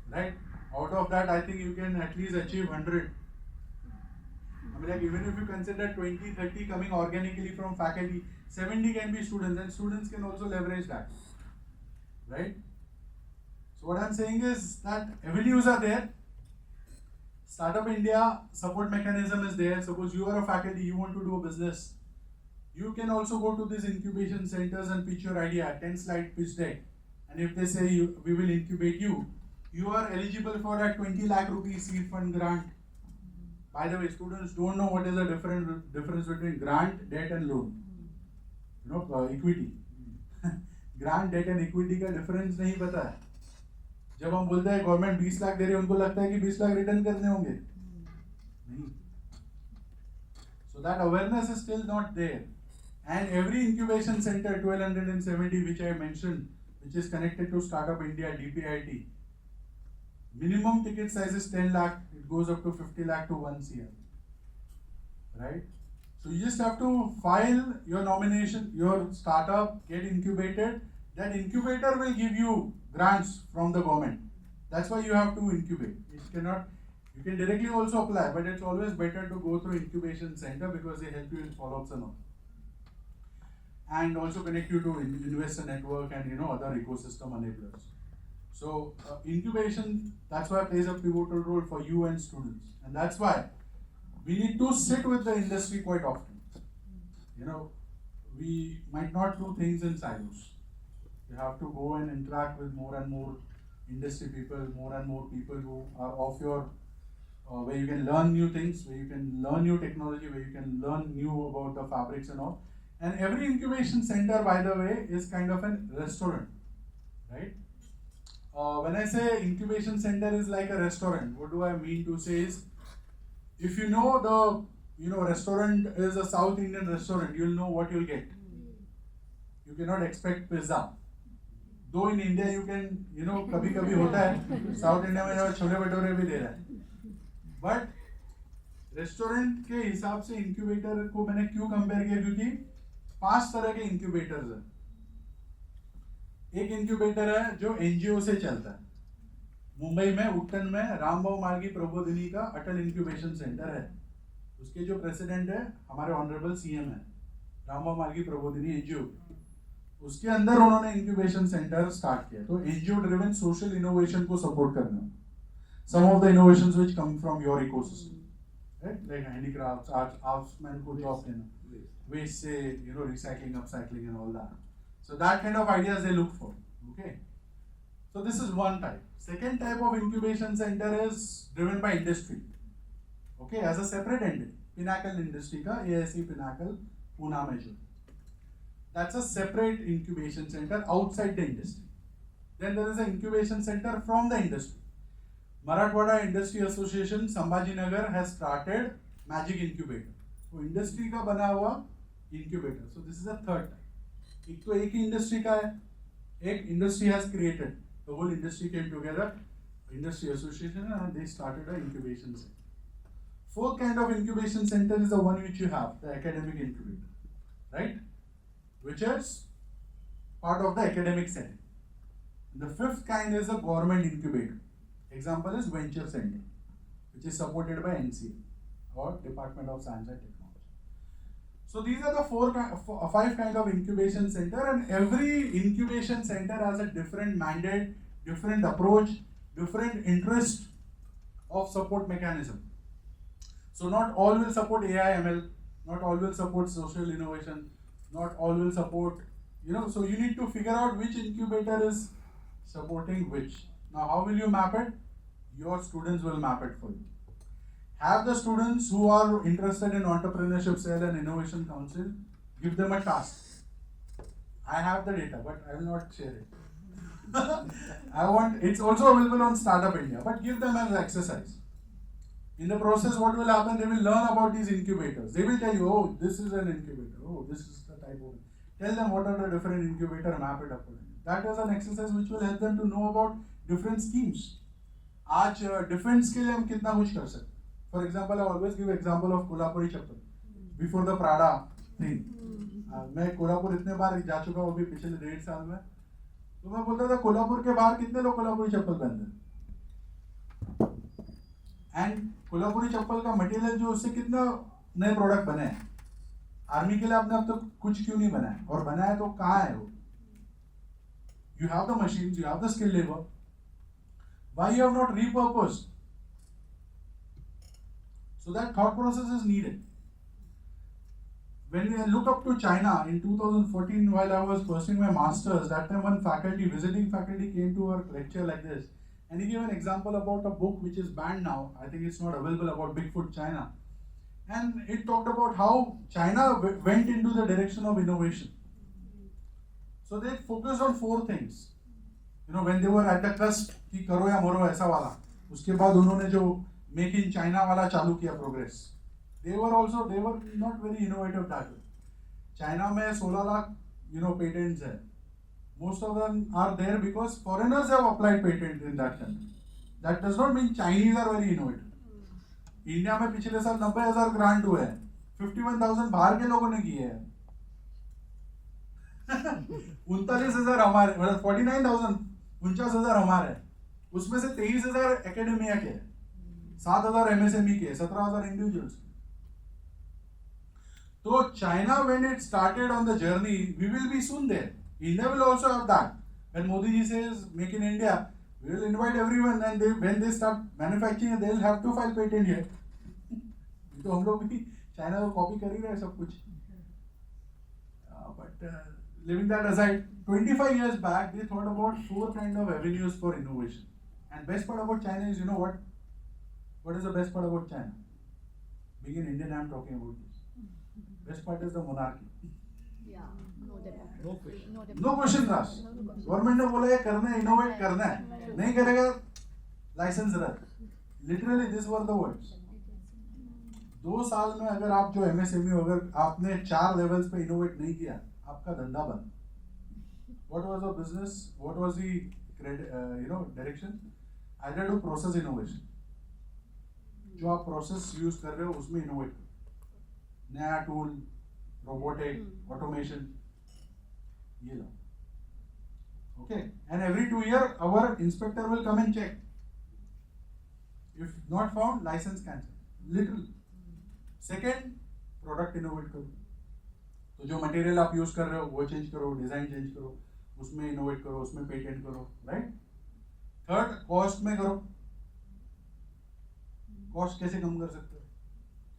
right? Out of that, I think you can at least achieve 100. I mean, like even if you consider 20, 30 coming organically from faculty, 70 can be students, and students can also leverage that, right? So what I'm saying is that avenues are there. Startup India support mechanism is there. Suppose you are a faculty, you want to do a business, you can also go to these incubation centers and pitch your idea, 10-slide pitch deck. And if they say we will incubate you, you are eligible for a 20 lakh rupees seed fund grant. By the way, students don't know what is the difference between grant, debt and loan. Equity. Grant debt and equity का difference नहीं पता है. जब हम बोलते हैं government 20 lakh दे रही है, उनको लगता है कि 20 लाख रिटर्न करने होंगे. नहीं. So that awareness is still not there. And every incubation center, 1270 which I mentioned, which is connected to Startup India, DPIT, minimum ticket size is 10 lakh, it goes up to 50 lakh to 1 CR. Right? So you just have to file your nomination, your startup, get incubated. That incubator will give you grants from the government. That's why you have to incubate. It cannot. You can directly also apply, but it's always better to go through incubation center because they help you in follow-ups and all. And also connect you to investor network and other ecosystem enablers. So incubation, that's why plays a pivotal role for you and students. And that's why we need to sit with the industry quite often. We might not do things in silos. You have to go and interact with more and more industry people, more and more people who are of your where you can learn new things, where you can learn new technology, where you can learn new about the fabrics and all. And every incubation center, by the way, is kind of a restaurant, right? When I say incubation center is like a restaurant, what do I mean to say is, if you know the restaurant is a South Indian restaurant, you'll know what you'll get. You cannot expect pizza. Though in India you can, कभी कभी होता है South India में छोले भटूरे भी दे रहा है. But restaurant के हिसाब से इंक्यूबेटर को मैंने क्यों कंपेयर किया, क्योंकि 5 तरह के इंक्यूबेटर्स हैं. एक इंक्यूबेटर है जो एनजीओ से चलता है. मुंबई में उट्टन में रामबाव मार्गी प्रबोधिनी का अटल इंक्यूबेशन सेंटर है. उसके जो प्रेसिडेंट है हमारे ऑनरेबल सीएम है, रामबाव मार्गी प्रबोधिनी एनजीओ. उसके अंदर उन्होंने इंक्यूबेशन सेंटर स्टार्ट किया. तो एनजीओ ड्रिवन सोशल इनोवेशन को सपोर्ट करना. Some of the innovations which come from your ecosystem, right? Like handicrafts, artsmen को job देना, waste से recycling, upcycling and all that. So that kind of ideas they look for. Okay. So this is one type. Second type of incubation center is driven by industry. Okay, as a separate entity. Pinnacle Industry का ASE Pinnacle Pune में जो. That's a separate incubation center outside the industry. Then there is an incubation center from the industry. Marathwada Industry Association Sambhajinagar has started Magic Incubator. तो industry का बना हुआ incubator. So this is a third type. एक तो एक ही industry का है, एक industry has created, the whole industry came together, industry association, and they started a incubation centre. Fourth kind of incubation center is the one which you have, the academic incubator, right? Which is part of the academic setting. The fifth kind is a government incubator. Example is Venture Center, which is supported by NCA or Department of Science and Technology. So these are the 5 kind of incubation center, and every incubation center has a different mandate, different approach, different interest of support mechanism. So not all will support AI ML, not all will support social innovation, not all will support, so you need to figure out which incubator is supporting which. Now how will you map it? Your students will map it for you. Have the students who are interested in entrepreneurship cell and innovation council, give them a task. I have the data, but I will not share it. It's also available on Startup India, but give them as exercise. In the process, what will happen? They will learn about these incubators. They will tell you, oh, this is an incubator. Oh, this is the type of. Tell them what are the different incubator, map it up. That is an exercise which will help them to know about different schemes. आज defence के लिए हम कितना कुछ कर सकते. For example I always give example of Kolhapuri chappal before the Prada thing. मैं कोल्हापुर इतने बार जा चुका हूँ अभी पिछले 1.5 साल में. तो मैं बोलता था कोल्हापुर के बाहर कितने लोग कोल्हापुरी चप्पल पहनते हैं, एंड कोल्हापुरी चप्पल का मटेरियल जो उससे कितना नए प्रोडक्ट बने हैं. आर्मी के लिए आपने अब तक कुछ क्यों नहीं बनाया, और बनाया तो कहाँ है वो. You have the machines, you have the skilled labor. Why you have not repurposed? So that thought process is needed. When we look up to China in 2014, while I was pursuing my masters, that time one visiting faculty came to our lecture like this, and he gave an example about a book which is banned now. I think it's not available, about Bigfoot China. And it talked about how China went into the direction of innovation. So they focused on 4 things. You know, when they were at the cusp कि करो या मरो ऐसा वाला, उसके बाद उन्होंने जो मेक इन चाइना वाला चालू किया progress, they were not very innovative that way. China में 16 लाख patents है. Most of them are there because foreigners have applied patent in that country. That does not mean Chinese are very innovative. India में पिछले साल 90,000 grant हुए हैं, 51,000 बाहर के लोगों ने किए हैं. 39,000 हमारे, मतलब 49,000, 49,000 हमारे, उसमें से 23,000 एकेडमिया के, 7,000 एमएसएमई के, 17,000 इंडिविजुअल्स. तो China when it started on the journey, we will be soon there. India will also have that. When Modi ji says make in India, we will invite everyone, and when they start manufacturing, they will have to file patent here. तो हम लोग भी China को copy कर ही रहे हैं सब कुछ. But leaving that aside, 25 years back, they thought about 4 kind of avenues for innovation. And best part about China is, you know what? What is the best part about China? Being an Indian, I am talking about this. Best part is the monarchy. Yeah, no democracy. No question. No No questions asked. Government ने बोला ये करना है, innovate करना है, नहीं करेगा licence रद्द. Literally this were the words. 2 साल में अगर आप जो एमएसएमई, अगर आपने 4 लेवल्स पे इनोवेट नहीं किया, आपका धंधा बंद. What was the business? What was the direction? Either to process innovation. जो आप प्रोसेस यूज कर रहे हो उसमें इनोवेट करो. नया टूल, रोबोटिक, ऑटोमेशन, ये लो. Okay, and every 2 years our inspector will come and check. If not found, license cancel. Literally. Second, product innovate करो. तो जो मटेरियल आप यूज कर रहे हो वो चेंज करो, डिजाइन चेंज करो, उसमें इनोवेट करो, उसमें पेटेंट करो, राइट. थर्ड, कॉस्ट में करो. कॉस्ट कैसे कम कर सकते हो?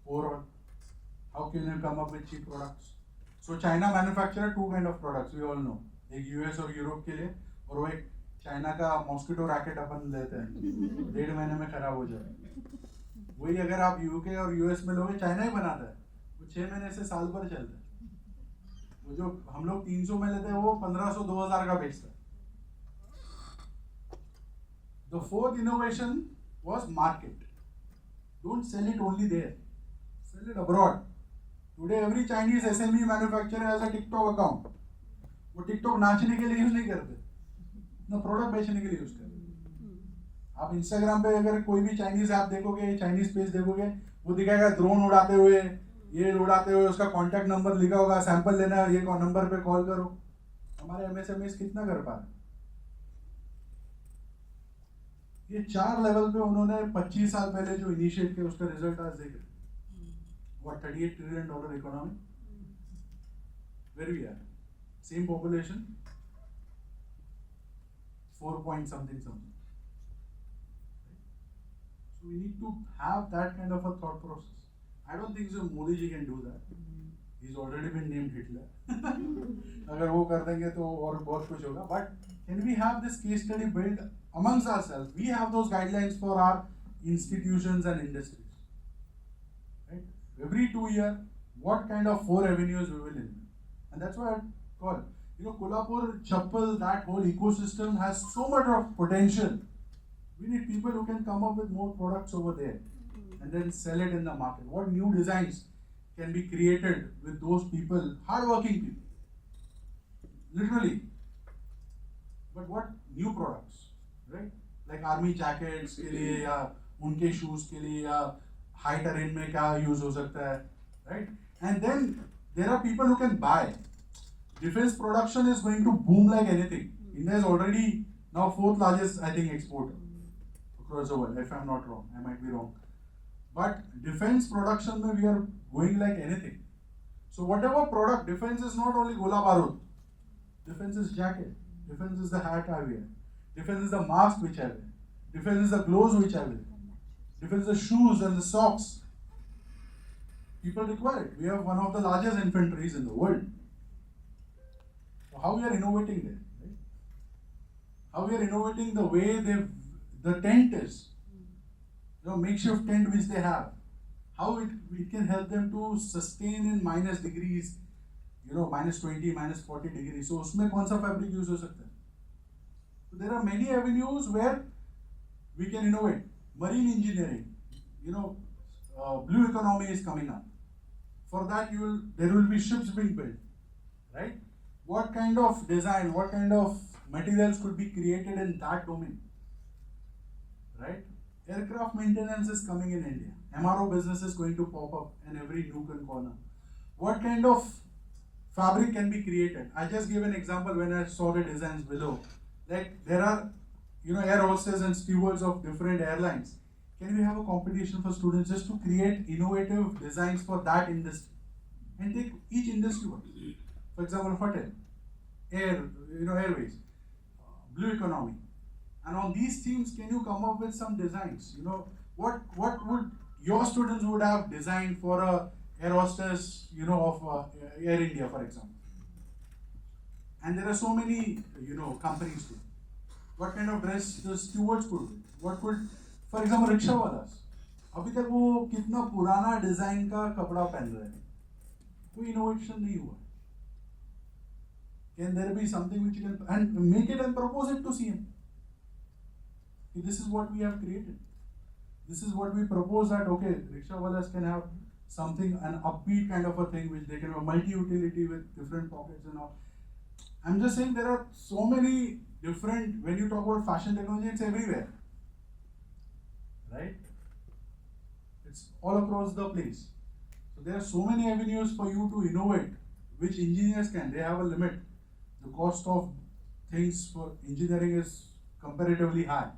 Overall, how can you come up with cheap products? So China manufacture 2 kind of products, we all know. एक यूएस और यूरोप के लिए, और वो एक चाइना का मॉस्किटो रैकेट अपन लेते हैं, 1.5 महीने में खराब हो जाए. वही अगर आप यूके और यूएस में लोगे, चाइना ही बनाता है, वो 6 महीने से साल भर चलता है. वो जो हम लोग 300 में लेते हैं, वो 1,500 2,000 का बेचता है. The 4th innovation was market. Don't sell it only there. Sell it abroad. Today every Chinese SME manufacturer has a TikTok account. वो टिकटॉक नाचने के लिए यूज नहीं करते, ना प्रोडक्ट बेचने के लिए यूज करते. आप इंस्टाग्राम पे अगर कोई भी चाइनीज ऐप देखोगे, चाइनीज पेज देखोगे, वो दिखाएगा ड्रोन उड़ाते हुए, ये उड़ाते हुए, उसका कॉन्टैक्ट नंबर लिखा होगा, सैंपल लेना है, ये नंबर पे कॉल करो. हमारे एमएसएमईज कितना कर पा रहे? ये 4 लेवल पे उन्होंने 25 साल पहले जो इनिशिएट किया, उसका रिजल्ट आज देख रहे. What, $38 trillion economy? Where we are? Same population, 4 point something. So we need to have that kind of a thought process. I don't think so Modi ji can do that. He's already been named Hitler. अगर वो कर देंगे तो और बहुत कुछ होगा. But can we have this case study built amongst ourselves? We have those guidelines for our institutions and industries. Right? Every 2 years, what kind of 4 avenues we will implement. And that's why I call, Kolhapur, Chappal, that whole ecosystem has so much of potential. We need people who can come up with more products over there and then sell it in the market. What new designs can be created with those people, hardworking people, literally. But what new products, right? Like army jackets के लिए, या उनके shoes के लिए, या high terrain में क्या use हो सकता है, right? And then there are people who can buy. Defense production is going to boom like anything. India is already now 4th largest, I think, exporter across the world. If I'm not wrong, I might be wrong. But defense production, we are going like anything. So whatever product, defense is not only gola barud. Defense is jacket. Defense is the hat I wear. Defense is the mask which I wear. Defense is the gloves which I wear. Defense is the shoes and the socks. People require it. We have one of the largest infantries in the world. So how we are innovating there? Right? How we are innovating the way the tent is. Makeshift tent which they have. How it can help them to sustain in minus degrees, -20, -40 degree, so उसमें कौन सा fabric use हो सकता है? So there are many avenues where we can innovate. Marine engineering, blue economy is coming up. For that, there will be ships being built, right? What kind of design, what kind of materials could be created in that domain, right? Aircraft maintenance is coming in India. MRO business is going to pop up in every nook and corner. What kind of fabric can be created? I just gave an example when I saw the designs below. Like there are, air hostesses and stewards of different airlines. Can we have a competition for students just to create innovative designs for that industry? And take each industry one. For example, hotel, airways, blue economy. And on these themes, can you come up with some designs? What would your students would have designed for a air hostess, of Air India, for example? And there are so many, companies too. What kind of dress the stewards could do? What could, for example, rickshaw walas. अभी तक वो कितना पुराना design का कपड़ा पहन रहे हैं, कोई इनोवेशन नहीं हुआ. Can there be something which you can and make it and propose it to CM? This is what we have created. This is what we propose that okay, rickshaw walas can have something, an upbeat kind of a thing which they can have multi-utility with different pockets and all. I'm just saying there are so many different, when you talk about fashion technology, it's everywhere, right? It's all across the place. So there are so many avenues for you to innovate, which engineers can. They have a limit. The cost of things for engineering is comparatively high.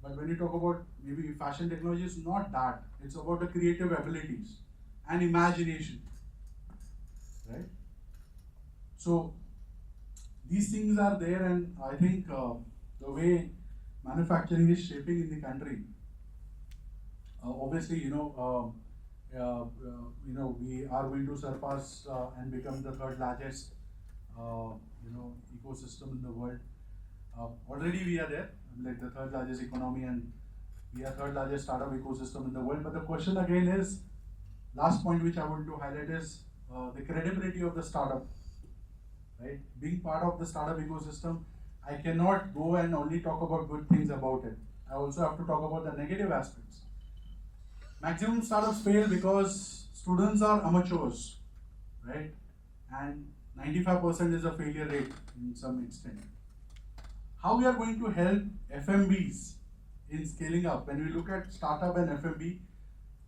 But when you talk about maybe fashion technology, it's not that. It's about the creative abilities and imagination, right? So these things are there, and I think the way manufacturing is shaping in the country, obviously, we are going to surpass and become the third largest, ecosystem in the world. Already we are there, like the third largest economy, and we are third largest startup ecosystem in the world. But the question again is, last point which I want to highlight is the credibility of the startup. Right? Being part of the startup ecosystem, I cannot go and only talk about good things about it. I also have to talk about the negative aspects. Maximum startups fail because students are amateurs, right? And 95% is a failure rate in some extent. How we are going to help FMBs in scaling up? When we look at startup and FMB,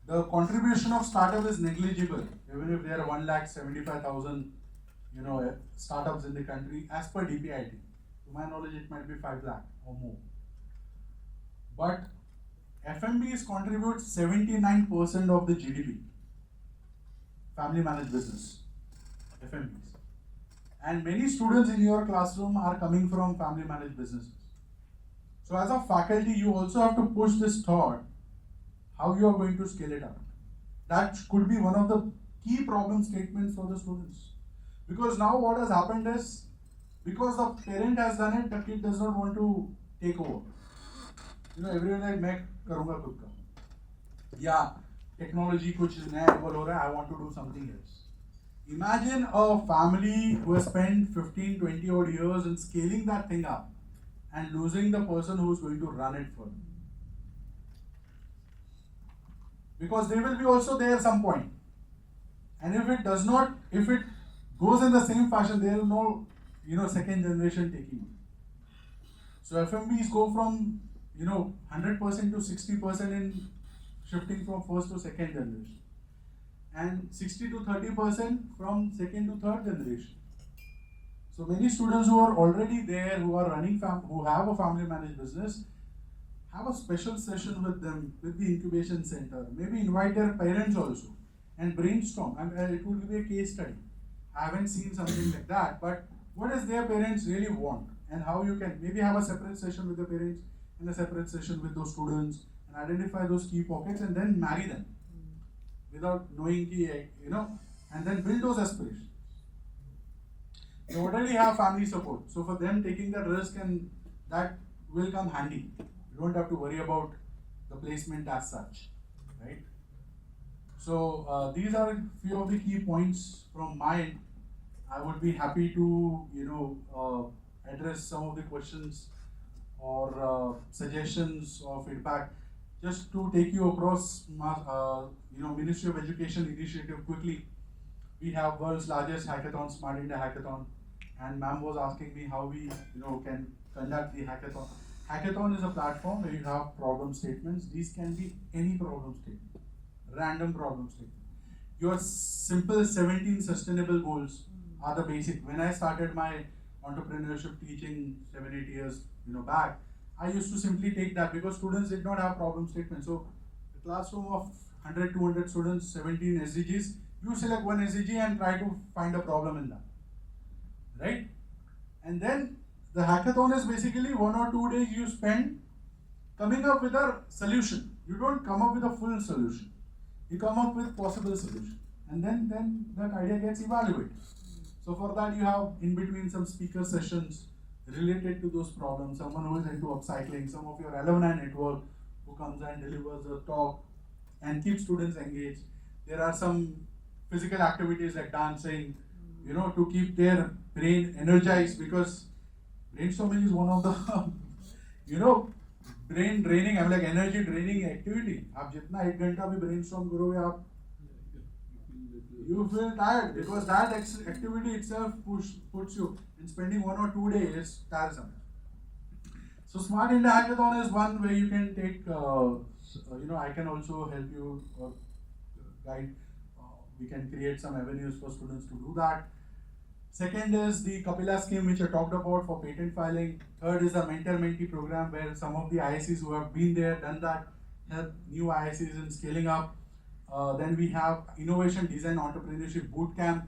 the contribution of startup is negligible, even if there are 1,75,000 startups in the country as per DPIT. To my knowledge, it might be 5 lakh or more. But FMBs contribute 79% of the GDP. Family managed business, FMBs. And many students in your classroom are coming from family managed businesses. So as a faculty, you also have to push this thought, how you are going to scale it up. That could be one of the key problem statements for the students. Because now what has happened is, because the parent has done it, the kid does not want to take over. Everyone like, मैं करूँगा खुद का. Yeah, technology कुछ नया evolve हो रहा है, I want to do something else. Imagine a family who has spent 15, 20 odd years in scaling that thing up and losing the person who is going to run it for them. Because they will be also there at some point. And if it does not, if it goes in the same fashion, there is no, second generation taking it. So FMBs go from, 100% to 60% in shifting from first to second generation. And 60 to 30% from second to third generation. So many students who are already there, who are running, who have a family managed business, have a special session with them, with the incubation center. Maybe invite their parents also and brainstorm. And it will be a case study. I haven't seen something like that, but what does their parents really want? And how you can maybe have a separate session with the parents and a separate session with those students and identify those key pockets and then marry them without knowing, and then build those aspirations. They already have family support, so for them taking that risk and that will come handy. You don't have to worry about the placement as such, right? So these are a few of the key points from my end. I would be happy to, address some of the questions or suggestions or feedback. Just to take you across, Ministry of Education initiative quickly. We have world's largest hackathon, Smart India Hackathon, and ma'am was asking me how we, can conduct the hackathon. Hackathon is a platform where you have problem statements. These can be any problem statement, random problem statement. Your simple 17 sustainable goals are the basic. When I started my entrepreneurship teaching 7-8 years, back, I used to simply take that because students did not have problem statements. So a classroom of 100-200 students, 17 SDGs, you select one SDG and try to find a problem in that, right? And then the hackathon is basically 1 or 2 days you spend coming up with a solution. You don't come up with a full solution. You come up with possible solution, and then that idea gets evaluated. So for that you have in between some speaker sessions related to those problems. Someone who is into upcycling, some of your alumni network who comes and delivers a talk and keeps students engaged. There are some physical activities like dancing, to keep their brain energized, because brainstorming is one of the brain draining, I'm like energy draining activity. आप जितना 1 घंटा भी brainstorm करोगे आप you feel tired, because that activity itself puts you, and spending 1 or 2 days is tiresome. So Smart India Hackathon is one where you can take, I can also help you or guide. We can create some avenues for students to do that. Second is the Kapila scheme, which I talked about for patent filing. Third is the mentor-mentee program, where some of the ISCs who have been there, done that, help new ISCs in scaling up. Then we have Innovation Design Entrepreneurship Bootcamp,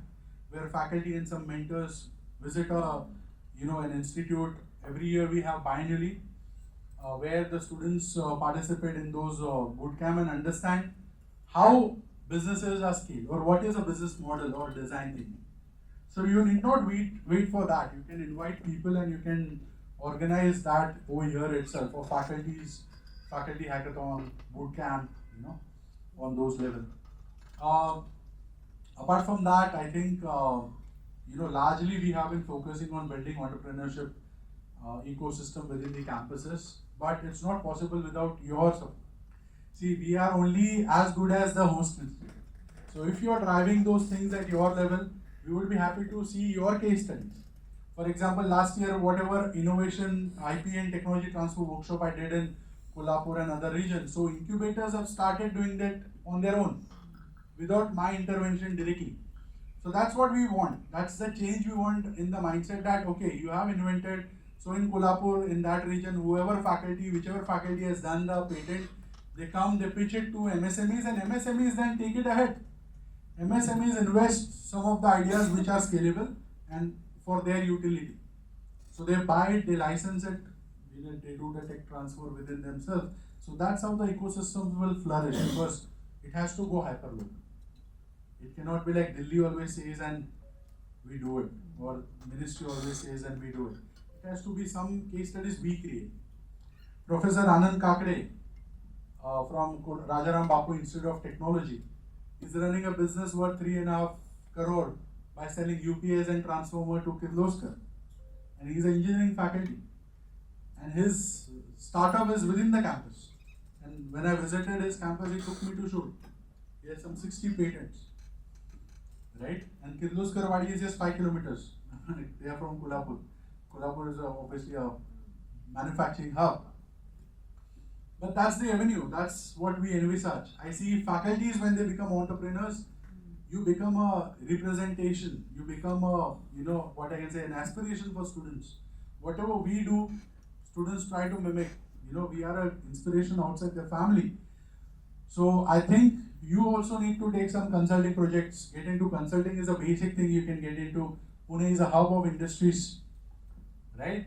where faculty and some mentors visit an institute. Every year we have biannually, where the students participate in those bootcamp and understand how businesses are scaled, or what is a business model or design thinking. So you need not wait for that. You can invite people and you can organize that over here itself for faculty hackathon, bootcamp, on those levels. Apart from that, I think largely we have been focusing on building entrepreneurship ecosystem within the campuses, but it's not possible without your support. See, we are only as good as the host institute. So if you are driving those things at your level, we would be happy to see your case studies. For example, last year, whatever innovation, IP and technology transfer workshop I did in Kolhapur and other regions, so incubators have started doing that on their own, without my intervention directly. So that's what we want. That's the change we want in the mindset that, okay, you have invented, so in Kolhapur, in that region, whichever faculty has done the patent, they come, they pitch it to MSMEs, and MSMEs then take it ahead. MSMEs invest some of the ideas which are scalable and for their utility. So they buy it, they license it, they do the tech transfer within themselves. So that's how the ecosystem will flourish, because it has to go hyperlocal. It cannot be like Delhi always says and we do it, or ministry always says and we do it. It has to be some case studies we create. Professor Anand Kakade from Rajaram Bapu Institute of Technology is running a business worth 3.5 crore by selling UPS and transformer to Kirloskar, and he is an engineering faculty, and his startup is within the campus. And when I visited his campus, he took me to show. He has some 60 patents, right? And Kirloskar Wadi is just 5 kilometers. They are from Kolhapur. Kolhapur is obviously a manufacturing hub. But that's the avenue, that's what we envisage. I see faculties, when they become entrepreneurs, you become a representation, you become a, what I can say, an aspiration for students. Whatever we do, students try to mimic. We are an inspiration outside their family. So I think you also need to take some consulting projects. Get into consulting is a basic thing you can get into. Pune is a hub of industries, right?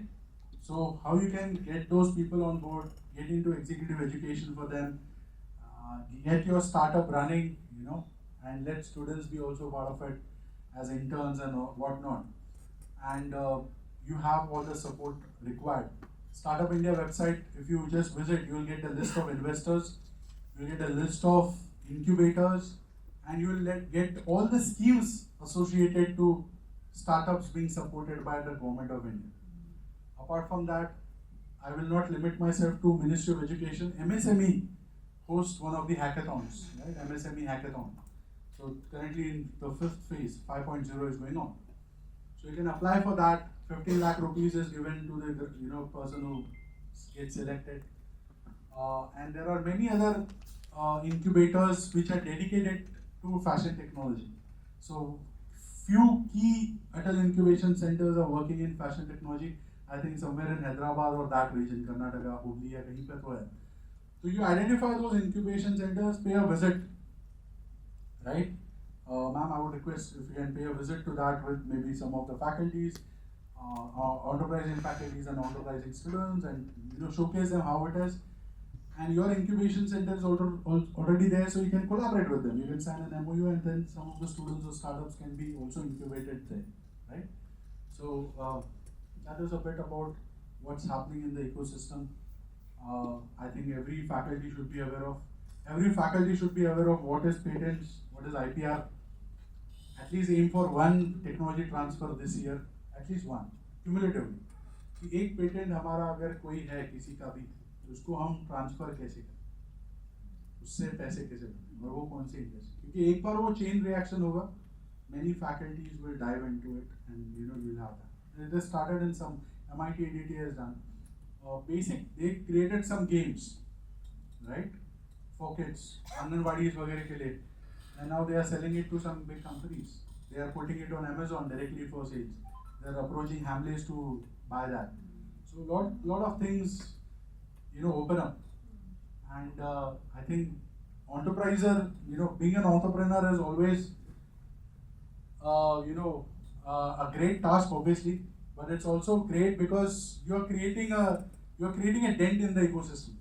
So how you can get those people on board, get into executive education for them, get your startup running, and let students be also part of it as interns and whatnot. And you have all the support required. Startup India website, if you just visit, you will get a list of investors, you will get a list of incubators, and you will get all the schemes associated to startups being supported by the government of India. Apart from that, I will not limit myself to Ministry of Education. MSME hosts one of the hackathons, right? MSME hackathon. So currently in the 5th phase, 5.0 is going on. So you can apply for that. 15 lakh rupees is given to the person who gets selected. And there are many other incubators which are dedicated to fashion technology. So few key Atal incubation centers are working in fashion technology. I think somewhere in Hyderabad or that region, Karnataka, Hubli या कहीं पे तो है. So you identify those incubation centers, pay a visit, right? Ma'am, I would request if you can pay a visit to that with maybe some of the faculties, enterprising faculties and enterprising students, and showcase them how it is. And your incubation center is already there, so you can collaborate with them. You can sign an MOU, and then some of the students or startups can be also incubated there, right? So that is a bit about what's happening in the ecosystem. I think every faculty should be aware of what is patents, what is IPR. At least aim for one technology transfer this year, at least one, cumulatively. कि एक patent हमारा अगर कोई है किसी का भी, तो उसको हम ट्रांसफर कैसे करें, उससे पैसे कैसे बनें, और वो कौन से इंटरेस्ट, क्योंकि एक बार वो चेन रिएक्शन होगा, many faculties will dive into it, and you'll have that. And it has started in some MIT ADT has done. They created some games, right, for kids, Anganwadis वगैरह के लिए, and now they are selling it to some big companies. They are putting it on Amazon directly for sales. They are approaching Hamleys to buy that. So lot of things, open up, and I think entrepreneur, being an entrepreneur is always, a great task, obviously, but it's also great because you're creating a dent in the ecosystem.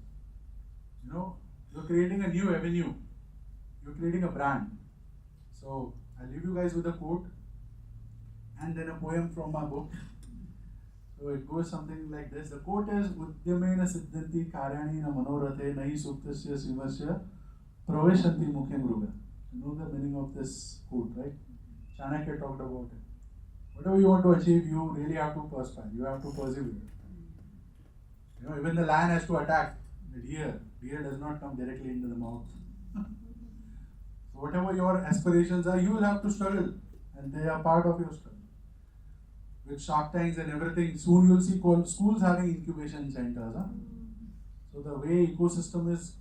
You're creating a new avenue. You're creating a brand. So I'll leave you guys with a quote and then a poem from my book. So it goes something like this. The quote is Udyamena siddhanti karyani na manorathe nahi suktasya sivasya praveshanti mukhe mruga. You know the meaning of this quote, right? Chanakya talked about it. Whatever you want to achieve, you really have to persevere. You have to persevere. Even the lion has to attack the deer. Deer does not come directly into the mouth. So whatever your aspirations are, you will have to struggle, and they are part of your struggle. With Shark Tanks and everything, soon you'll see schools having incubation centers. So the way ecosystem is,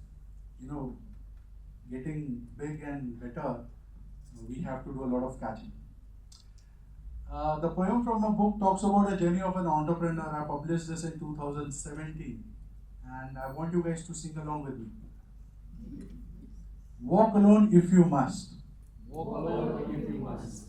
getting big and better, we have to do a lot of catching. The poem from my book talks about a journey of an entrepreneur. I published this in 2017, and I want you guys to sing along with me. Walk alone if you must. Walk alone if you must.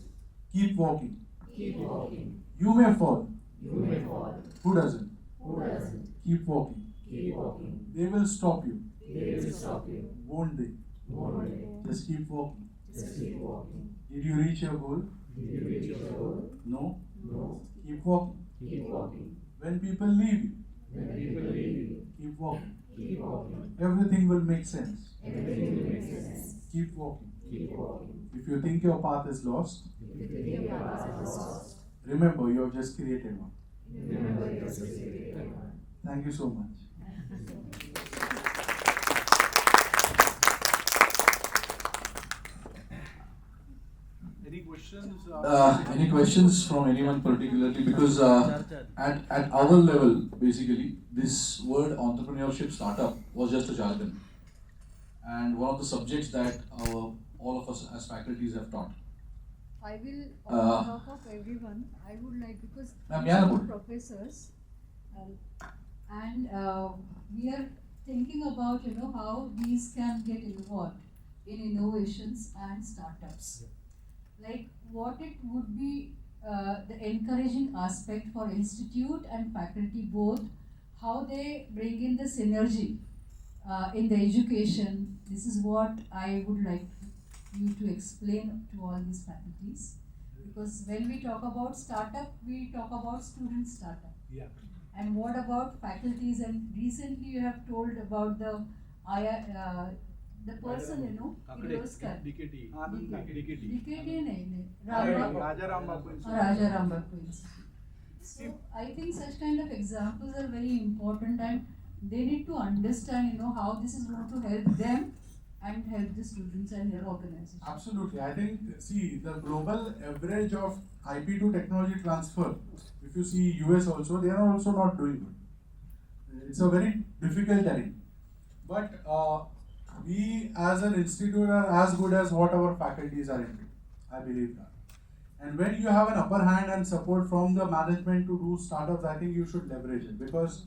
Keep walking. Keep walking. You may fall. You may fall. Who doesn't? Who doesn't? Keep walking. Keep walking. They will stop you. They will stop you. Won't they? Won't they? Just keep walking. Just keep walking. Did you reach your goal? Did you reach your goal? No. No. Keep walking. Keep walking. When people leave you, When people leave you, keep walking. keep walking. Everything will make sense. Everything will make sense. Keep walking. Keep walking. If you think your path is lost, If you think your path is lost, remember you have just created one. remember your created one. Thank you so much. Any questions? Any questions from anyone particularly? Because at our level, basically, this word entrepreneurship startup was just a jargon, and one of the subjects that all of us as faculties have taught. I will, on behalf of everyone, I would like, because Ma'am, we are Yanapur. professors, and we are thinking about, how these can get involved in innovations and startups. Like what it would be the encouraging aspect for institute and faculty both, how they bring in the synergy in the education. This is what I would like you to explain to all these faculties, because when we talk about startup, we talk about student startup. Yeah. And what about faculties? And recently you have told about the the person, you know, Kirloskar. DKT. DKT nahi, Rajaram Babu Institute. Rajaram Bapu Institute. So I think such kind of examples are very important, and they need to understand, you know, how this is going to help them and help the students and their organization. Absolutely. I think, see, the global average of IP to technology transfer, if you see US also, they are also not doing good. It's a very difficult terrain. But we as an institute are as good as what our faculties are into. I believe that. And when you have an upper hand and support from the management to do startups, I think you should leverage it, because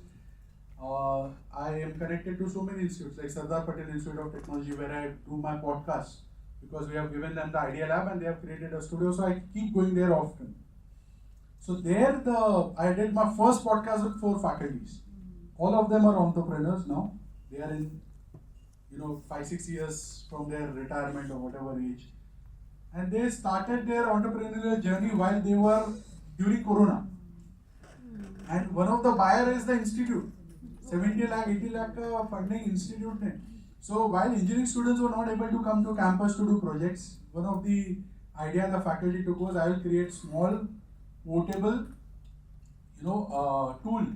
I am connected to so many institutes like Sardar Patel Institute of Technology, where I do my podcast, because we have given them the Idea Lab and they have created a studio, so I keep going there often. So there I did my first podcast with 4 faculties. All of them are entrepreneurs now. They are in 5-6 years from their retirement or whatever age. And they started their entrepreneurial journey while they were during Corona. And one of the buyer is the institute. 70 lakh, 80 lakh funding institute ne. So while engineering students were not able to come to campus to do projects, one of the idea the faculty took was, I will create small, portable, tool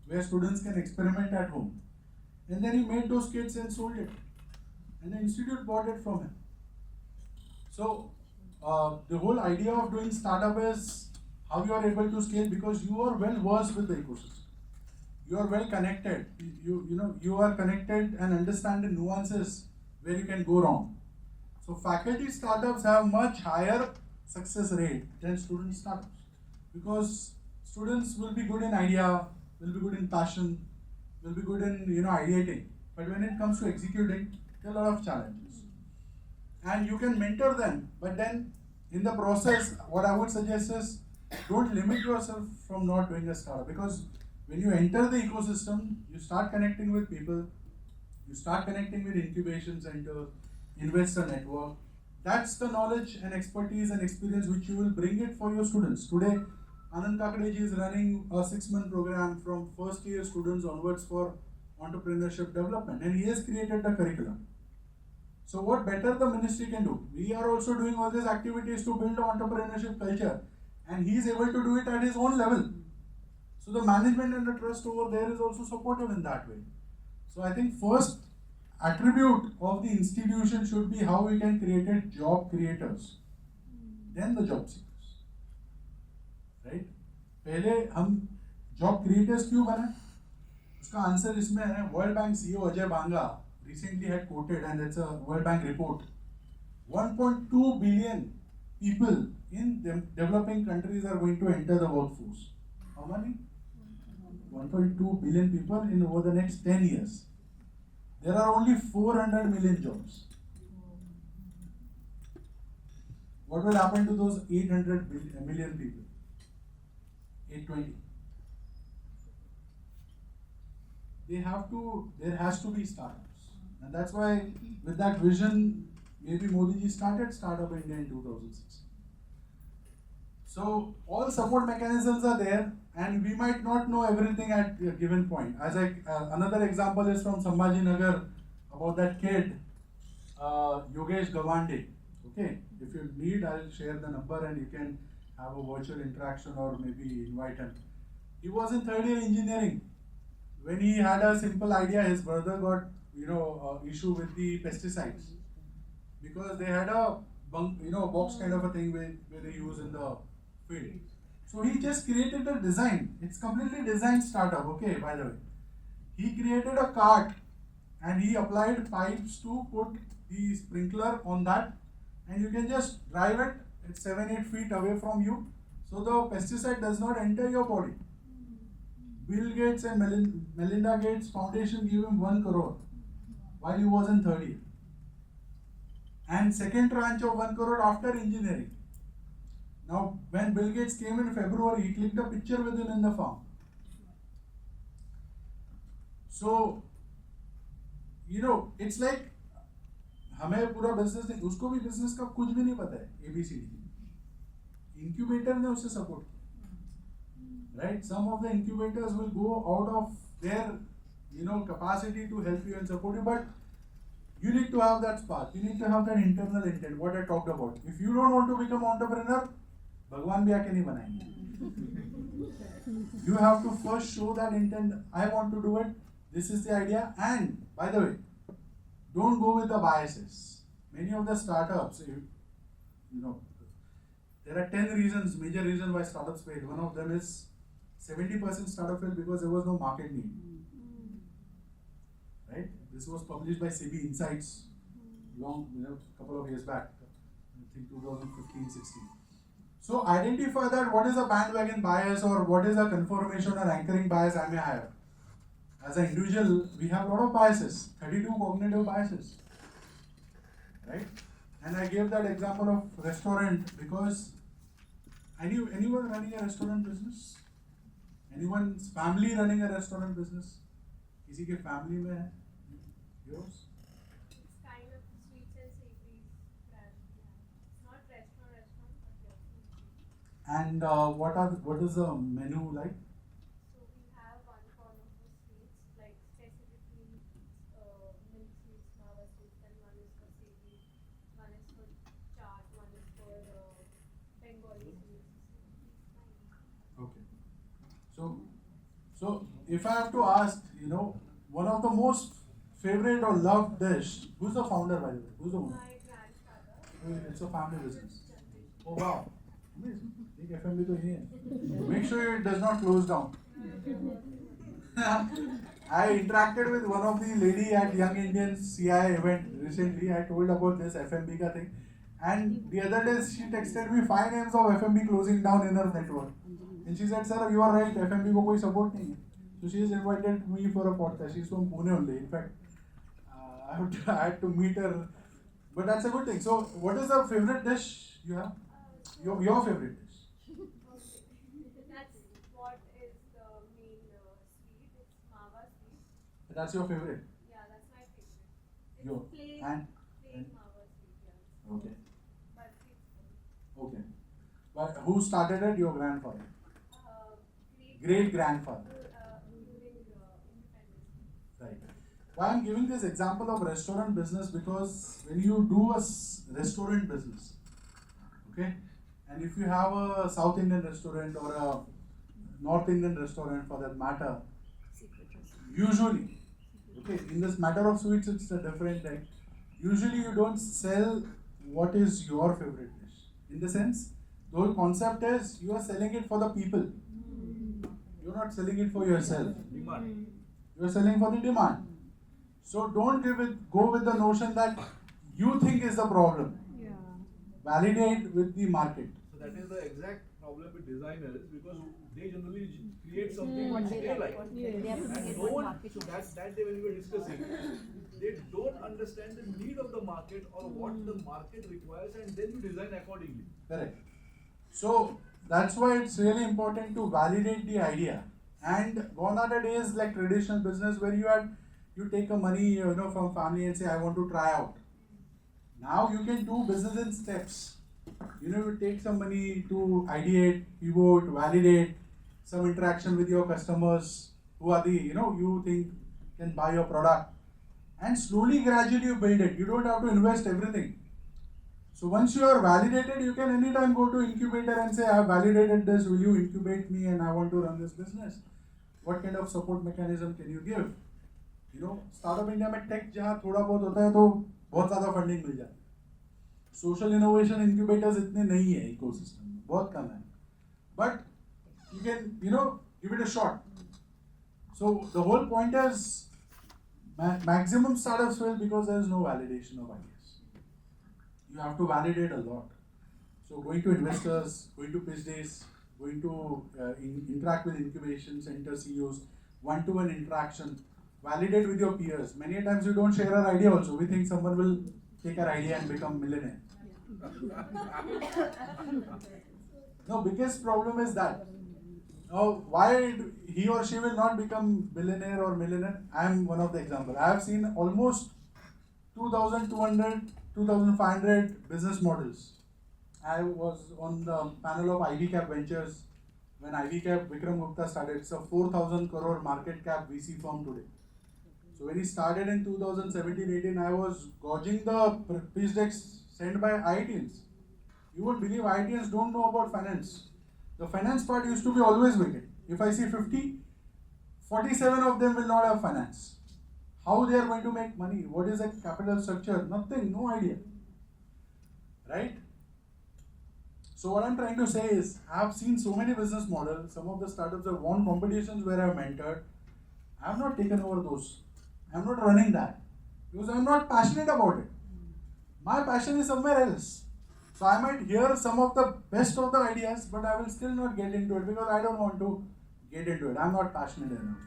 where students can experiment at home. And then he made those kits and sold it. And the institute bought it from him. So the whole idea of doing startup is how you are able to scale, because you are well versed with the ecosystem. You are well connected. You are connected and understand the nuances where you can go wrong. So faculty startups have much higher success rate than student startups, because students will be good in idea, will be good in passion, will be good in ideating. But when it comes to executing, there are a lot of challenges. And you can mentor them, but then in the process, what I would suggest is, don't limit yourself from not doing a startup, because when you enter the ecosystem, you start connecting with people, you start connecting with incubation centers, investor network. That's the knowledge and expertise and experience which you will bring it for your students. Today, Anand Kakade is running a 6-month program from first year students onwards for entrepreneurship development, and he has created the curriculum. So what better the ministry can do? We are also doing all these activities to build an entrepreneurship culture, and he is able to do it at his own level. So the management and the trust over there is also supportive in that way. So I think first attribute of the institution should be how we can create job creators, then the job seekers, right? पहले हम job creators क्यों बने? उसका answer इसमें है. World Bank CEO Ajay Banga recently had quoted, and it's a World Bank report, 1.2 billion people in developing countries are going to enter the workforce. How many? 1.2 billion people in over the next 10 years. There are only 400 million jobs. What will happen to those 800 million people? 820. There has to be startups. And that's why with that vision, maybe Modi ji started Startup India in 2006. So all support mechanisms are there, and we might not know everything at a given point. Another example is from Sambhaji Nagar, about that kid, Yogesh Gawande. Okay, if you need, I'll share the number and you can have a virtual interaction or maybe invite him. He was in 3rd year engineering. When he had a simple idea, his brother got issue with the pesticides, because they had a box kind of a thing where they use in the field. So he just created a design. It's completely designed startup, okay, by the way. He created a cart and he applied pipes to put the sprinkler on that, and you can just drive it. It's 7-8 feet away from you, so the pesticide does not enter your body. Bill Gates and Melinda Gates Foundation gave him 1 crore while he was in 3rd year. And second tranche of 1 crore after engineering. Now, when Bill Gates came in February, he clicked a picture with him in the farm. So, it's like, हमें पूरा business नहीं, उसको भी business का कुछ भी नहीं पता है, ABCD. Incubator ने उसे support किया, right? Some of the incubators will go out of their, capacity to help you and support you, but You need to have that spark. You need to have that internal intent. What I talked about. If you don't want to become entrepreneur, भगवान भी आके नहीं बनाएंगे. You have to first show that intent. I want to do it. This is the idea. And by the way, don't go with the biases. Many of the startups, you know, there are 10 reasons, major reasons why startups fail. One of them is 70% startup failed because there was no market need. Right? This was published by CB Insights couple of years back. I think 2015-16. So identify that what is a bandwagon bias or what is a confirmation or anchoring bias I may have. As an individual, we have a lot of biases, 32 cognitive biases. Right? And I gave that example of restaurant because anyone running a restaurant business? Anyone's family running a restaurant business? किसी के family में है? Yours? It's kind of sweets and savories brand. Yeah. It's not restaurant, but yeah. And what is the menu like? So we have one corner for sweets, like specifically milk sweets, lava sweets, and one is for savory, one is for chaat, one is for Bengali sweets. Okay. So if I have to ask, one of the most favorite or loved dish, who's the founder by the way? Who's the owner? My grandfather. It's a family business. Generation. Oh wow. Amazing. Big FMB to here. Make sure it does not close down. I interacted with one of the lady at Young Indians CI event recently. I told about this FMB ka thing. And the other day she texted me 5 names of FMB closing down in her network. And she said, sir, you are right, FMB ko koi support nahi hai. So she has invited me for a podcast. She's from Pune only. In fact, I had to meet her. But that's a good thing. So what is the favorite dish you have? Your favorite dish? That's what is the main sweet. It's mava sweet. That's your favorite? Yeah, that's my favorite. It's Your plain mava sweet, yeah. Okay. But it's good. Okay. But who started it? Your grandfather? Great grandfather. During independence. Right. Why I'm giving this example of restaurant business because when you do a restaurant business, okay, and if you have a South Indian restaurant or a North Indian restaurant for that matter, usually, okay, in this matter of sweets it's a different type. Usually you don't sell what is your favorite dish. In the sense, the whole concept is you are selling it for the people. You're not selling it for yourself. Demand. You're selling for the demand. So don't go with the notion that you think is the problem. Yeah. Validate with the market. So that is the exact problem with designers because they generally create something which they like. And no one, so that day when we were discussing, they don't understand the need of the market or what the market requires and then you design accordingly. Correct. So that's why it's really important to validate the idea. And gone are the days like traditional business where you take a money from family and say I want to try out. Now you can do business in steps. You take some money to ideate, pivot, validate, some interaction with your customers who are the you think can buy your product, and slowly gradually you build it. You don't have to invest everything. So once you are validated, you can anytime go to incubator and say I have validated this, will you incubate me and I want to run this business. What kind of support mechanism can you give? Startup India में tech जहाँ थोड़ा बहुत होता है तो बहुत ज़्यादा funding मिल जाती है. सोशल इनोवेशन इंक्यूबेटर्स इतने नहीं है इकोसिस्टम में, बहुत कम है. But you can give it a shot. So the whole point is maximum startups fail because there is no validation of ideas. You have to validate a lot. So going to investors, going to pitch days, going to interact with incubation center CEOs, one-to-one interaction, validate with your peers. Many times you don't share our idea also. We think someone will take our idea and become millionaire. No, biggest problem is that. Now, why he or she will not become billionaire or millionaire? I am one of the examples. I have seen almost 2,200, 2,500 business models. I was on the panel of IV Cap Ventures when IV Cap Vikram Gupta started. It's a 4,000 crore market cap VC firm today. So when he started in 2017-18, I was gauging the pitch decks sent by IITians. You won't believe IITians don't know about finance. The finance part used to be always wicked. If I see 50, 47 of them will not have finance. How they are going to make money? What is a capital structure? Nothing, no idea. Right? So what I'm trying to say is, I have seen so many business models. Some of the startups have won competitions where I have mentored. I have not taken over those. I am not running that because I am not passionate about it. My passion is somewhere else. So I might hear some of the best of the ideas, but I will still not get into it because I don't want to get into it. I am not passionate enough.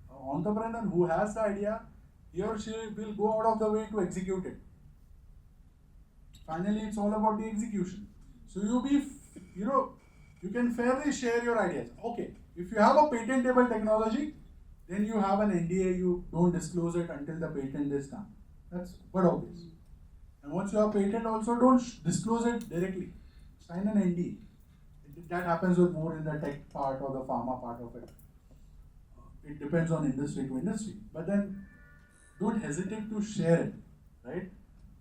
An entrepreneur who has the idea, he or she will go out of the way to execute it. Finally, it's all about the execution. So you can fairly share your ideas. Okay, if you have a patentable technology, then you have an NDA, you don't disclose it until the patent is done. That's quite obvious. And once you have patent also, don't disclose it directly. Sign an NDA. That happens with more in the tech part or the pharma part of it. It depends on industry to industry. But then, don't hesitate to share it, right?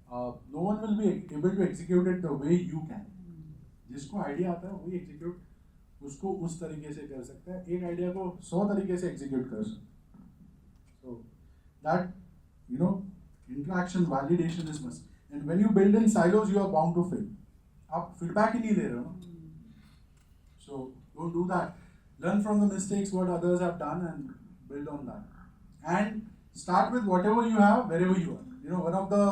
No one will be able to execute it the way you can. जिसको idea आता है वही execute उसको उस तरीके से कर सकता है एक आइडिया को 100 तरीके से एग्जीक्यूट कर सकता है so that interaction validation is must and when you build in silos you are bound to fail आप feedback ही नहीं ले रहे हो so don't do that learn from the mistakes what others have done and build on that and start with whatever you have wherever you are one of the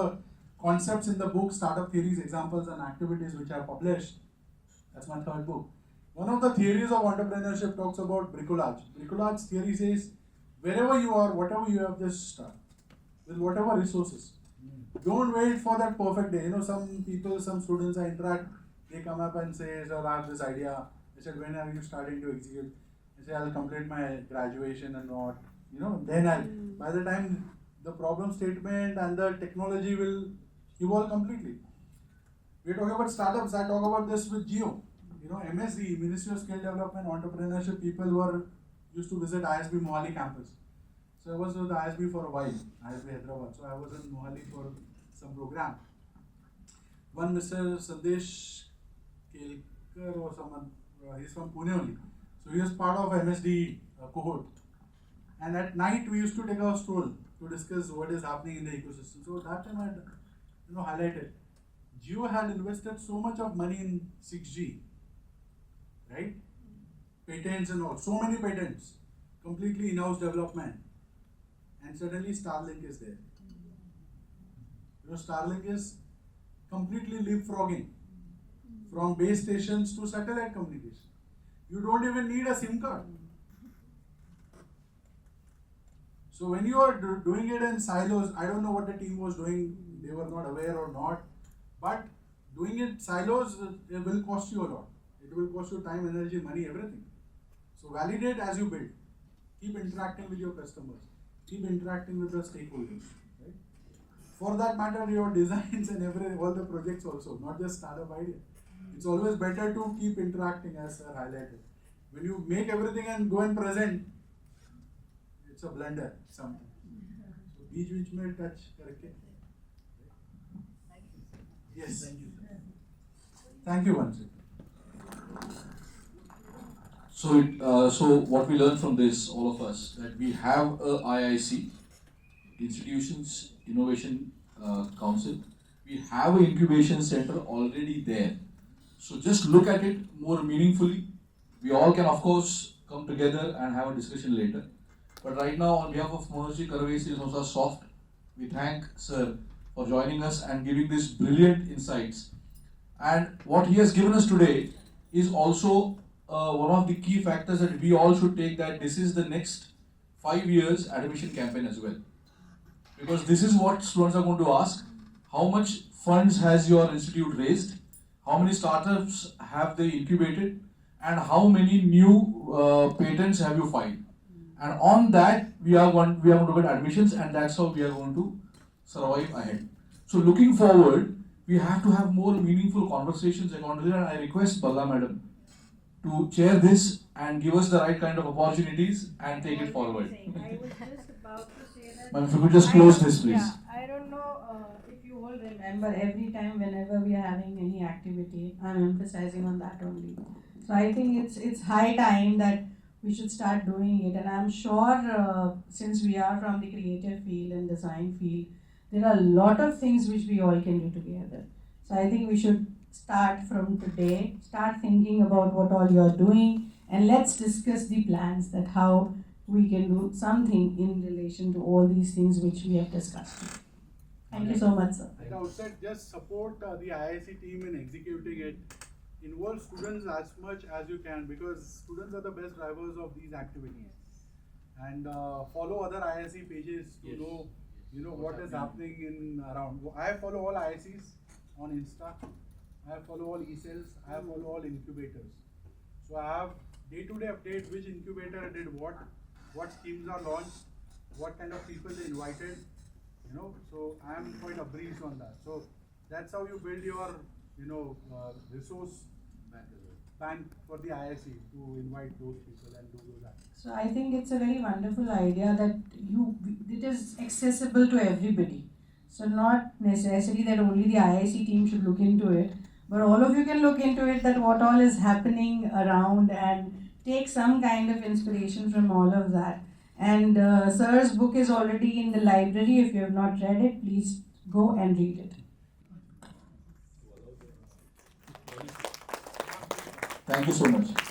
concepts in the book startup theories examples and activities which I have published. That's my third book. One of the theories of entrepreneurship talks about bricolage. Bricolage theory says, wherever you are, whatever you have, just start with whatever resources. Don't wait for that perfect day. Some people, some students I interact, they come up and say, sir, I have this idea. I said, when are you starting to execute? I say, I'll complete my graduation and what. Then by the time the problem statement and the technology will evolve completely. We're talking about startups. I talk about this with Geo. MSD, Ministry of Skill Development, Entrepreneurship, people used to visit ISB Mohali campus. So I was with ISB for a while, ISB Hyderabad. So I was in Mohali for some program. One Mr. Sandesh Kelkar or someone, he's from Pune only. So he was part of MSD cohort. And at night we used to take a stroll to discuss what is happening in the ecosystem. So that time I had highlighted. Jio had invested so much of money in 6G, right? Patents and all, so many patents, completely in-house development. And suddenly Starlink is there. Starlink is completely leapfrogging from base stations to satellite communication. You don't even need a SIM card. So when you are doing it in silos, I don't know what the team was doing, they were not aware or not. But doing it silos, it will cost you a lot. It will cost you time, energy, money, everything. So validate as you build. Keep interacting with your customers. Keep interacting with the stakeholders. Right? For that matter, your designs and all the projects also, not just startup idea. It's always better to keep interacting as sir highlighted. When you make everything and go and present, it's a blunder sometimes. So बीच में touch करके. Yes. Thank you. Thank you, Vansi. So what we learned from this, all of us, that we have a IIC, Institutions Innovation Council. We have an incubation center already there. So just look at it more meaningfully. We all can, of course, come together and have a discussion later. But right now, on behalf of Monashi Karavesi and also Soft, we thank Sir for joining us and giving these brilliant insights. And what he has given us today is also one of the key factors that we all should take, that this is the next 5 years admission campaign as well. Because this is what students are going to ask. How much funds has your institute raised? How many startups have they incubated? And how many new patents have you filed? And on that, we are going to get admissions, and that's how we are going to survive ahead. So looking forward, we have to have more meaningful conversations accordingly, and I request Balla Madam to chair this and give us the right kind of opportunities and take it forward. I was just about to say that. Ma'am, if you could just close this, please. Yeah, I don't know if you all remember, every time whenever we are having any activity, I'm emphasizing on that only. So I think it's high time that we should start doing it, and I'm sure since we are from the creative field and design field, there are a lot of things which we all can do together. So I think we should start from today, start thinking about what all you are doing, and let's discuss the plans that how we can do something in relation to all these things which we have discussed. Thank you so much, sir. At the outset, just support the IIC team in executing it. Involve students as much as you can, because students are the best drivers of these activities. And follow other IIC pages to know what is happening in around. I follow all IICs on Insta. I follow all e-cells. I follow all incubators. So I have day-to-day update which incubator did what schemes are launched, what kind of people they invited. So I am quite abreast on that. So that's how you build your resource bank for the IIC to invite those people and do those activities. So I think it's a very wonderful idea that it is accessible to everybody. So not necessarily that only the IIC team should look into it, but all of you can look into it, that what all is happening around, and take some kind of inspiration from all of that. And Sir's book is already in the library. If you have not read it, please go and read it. Thank you so much.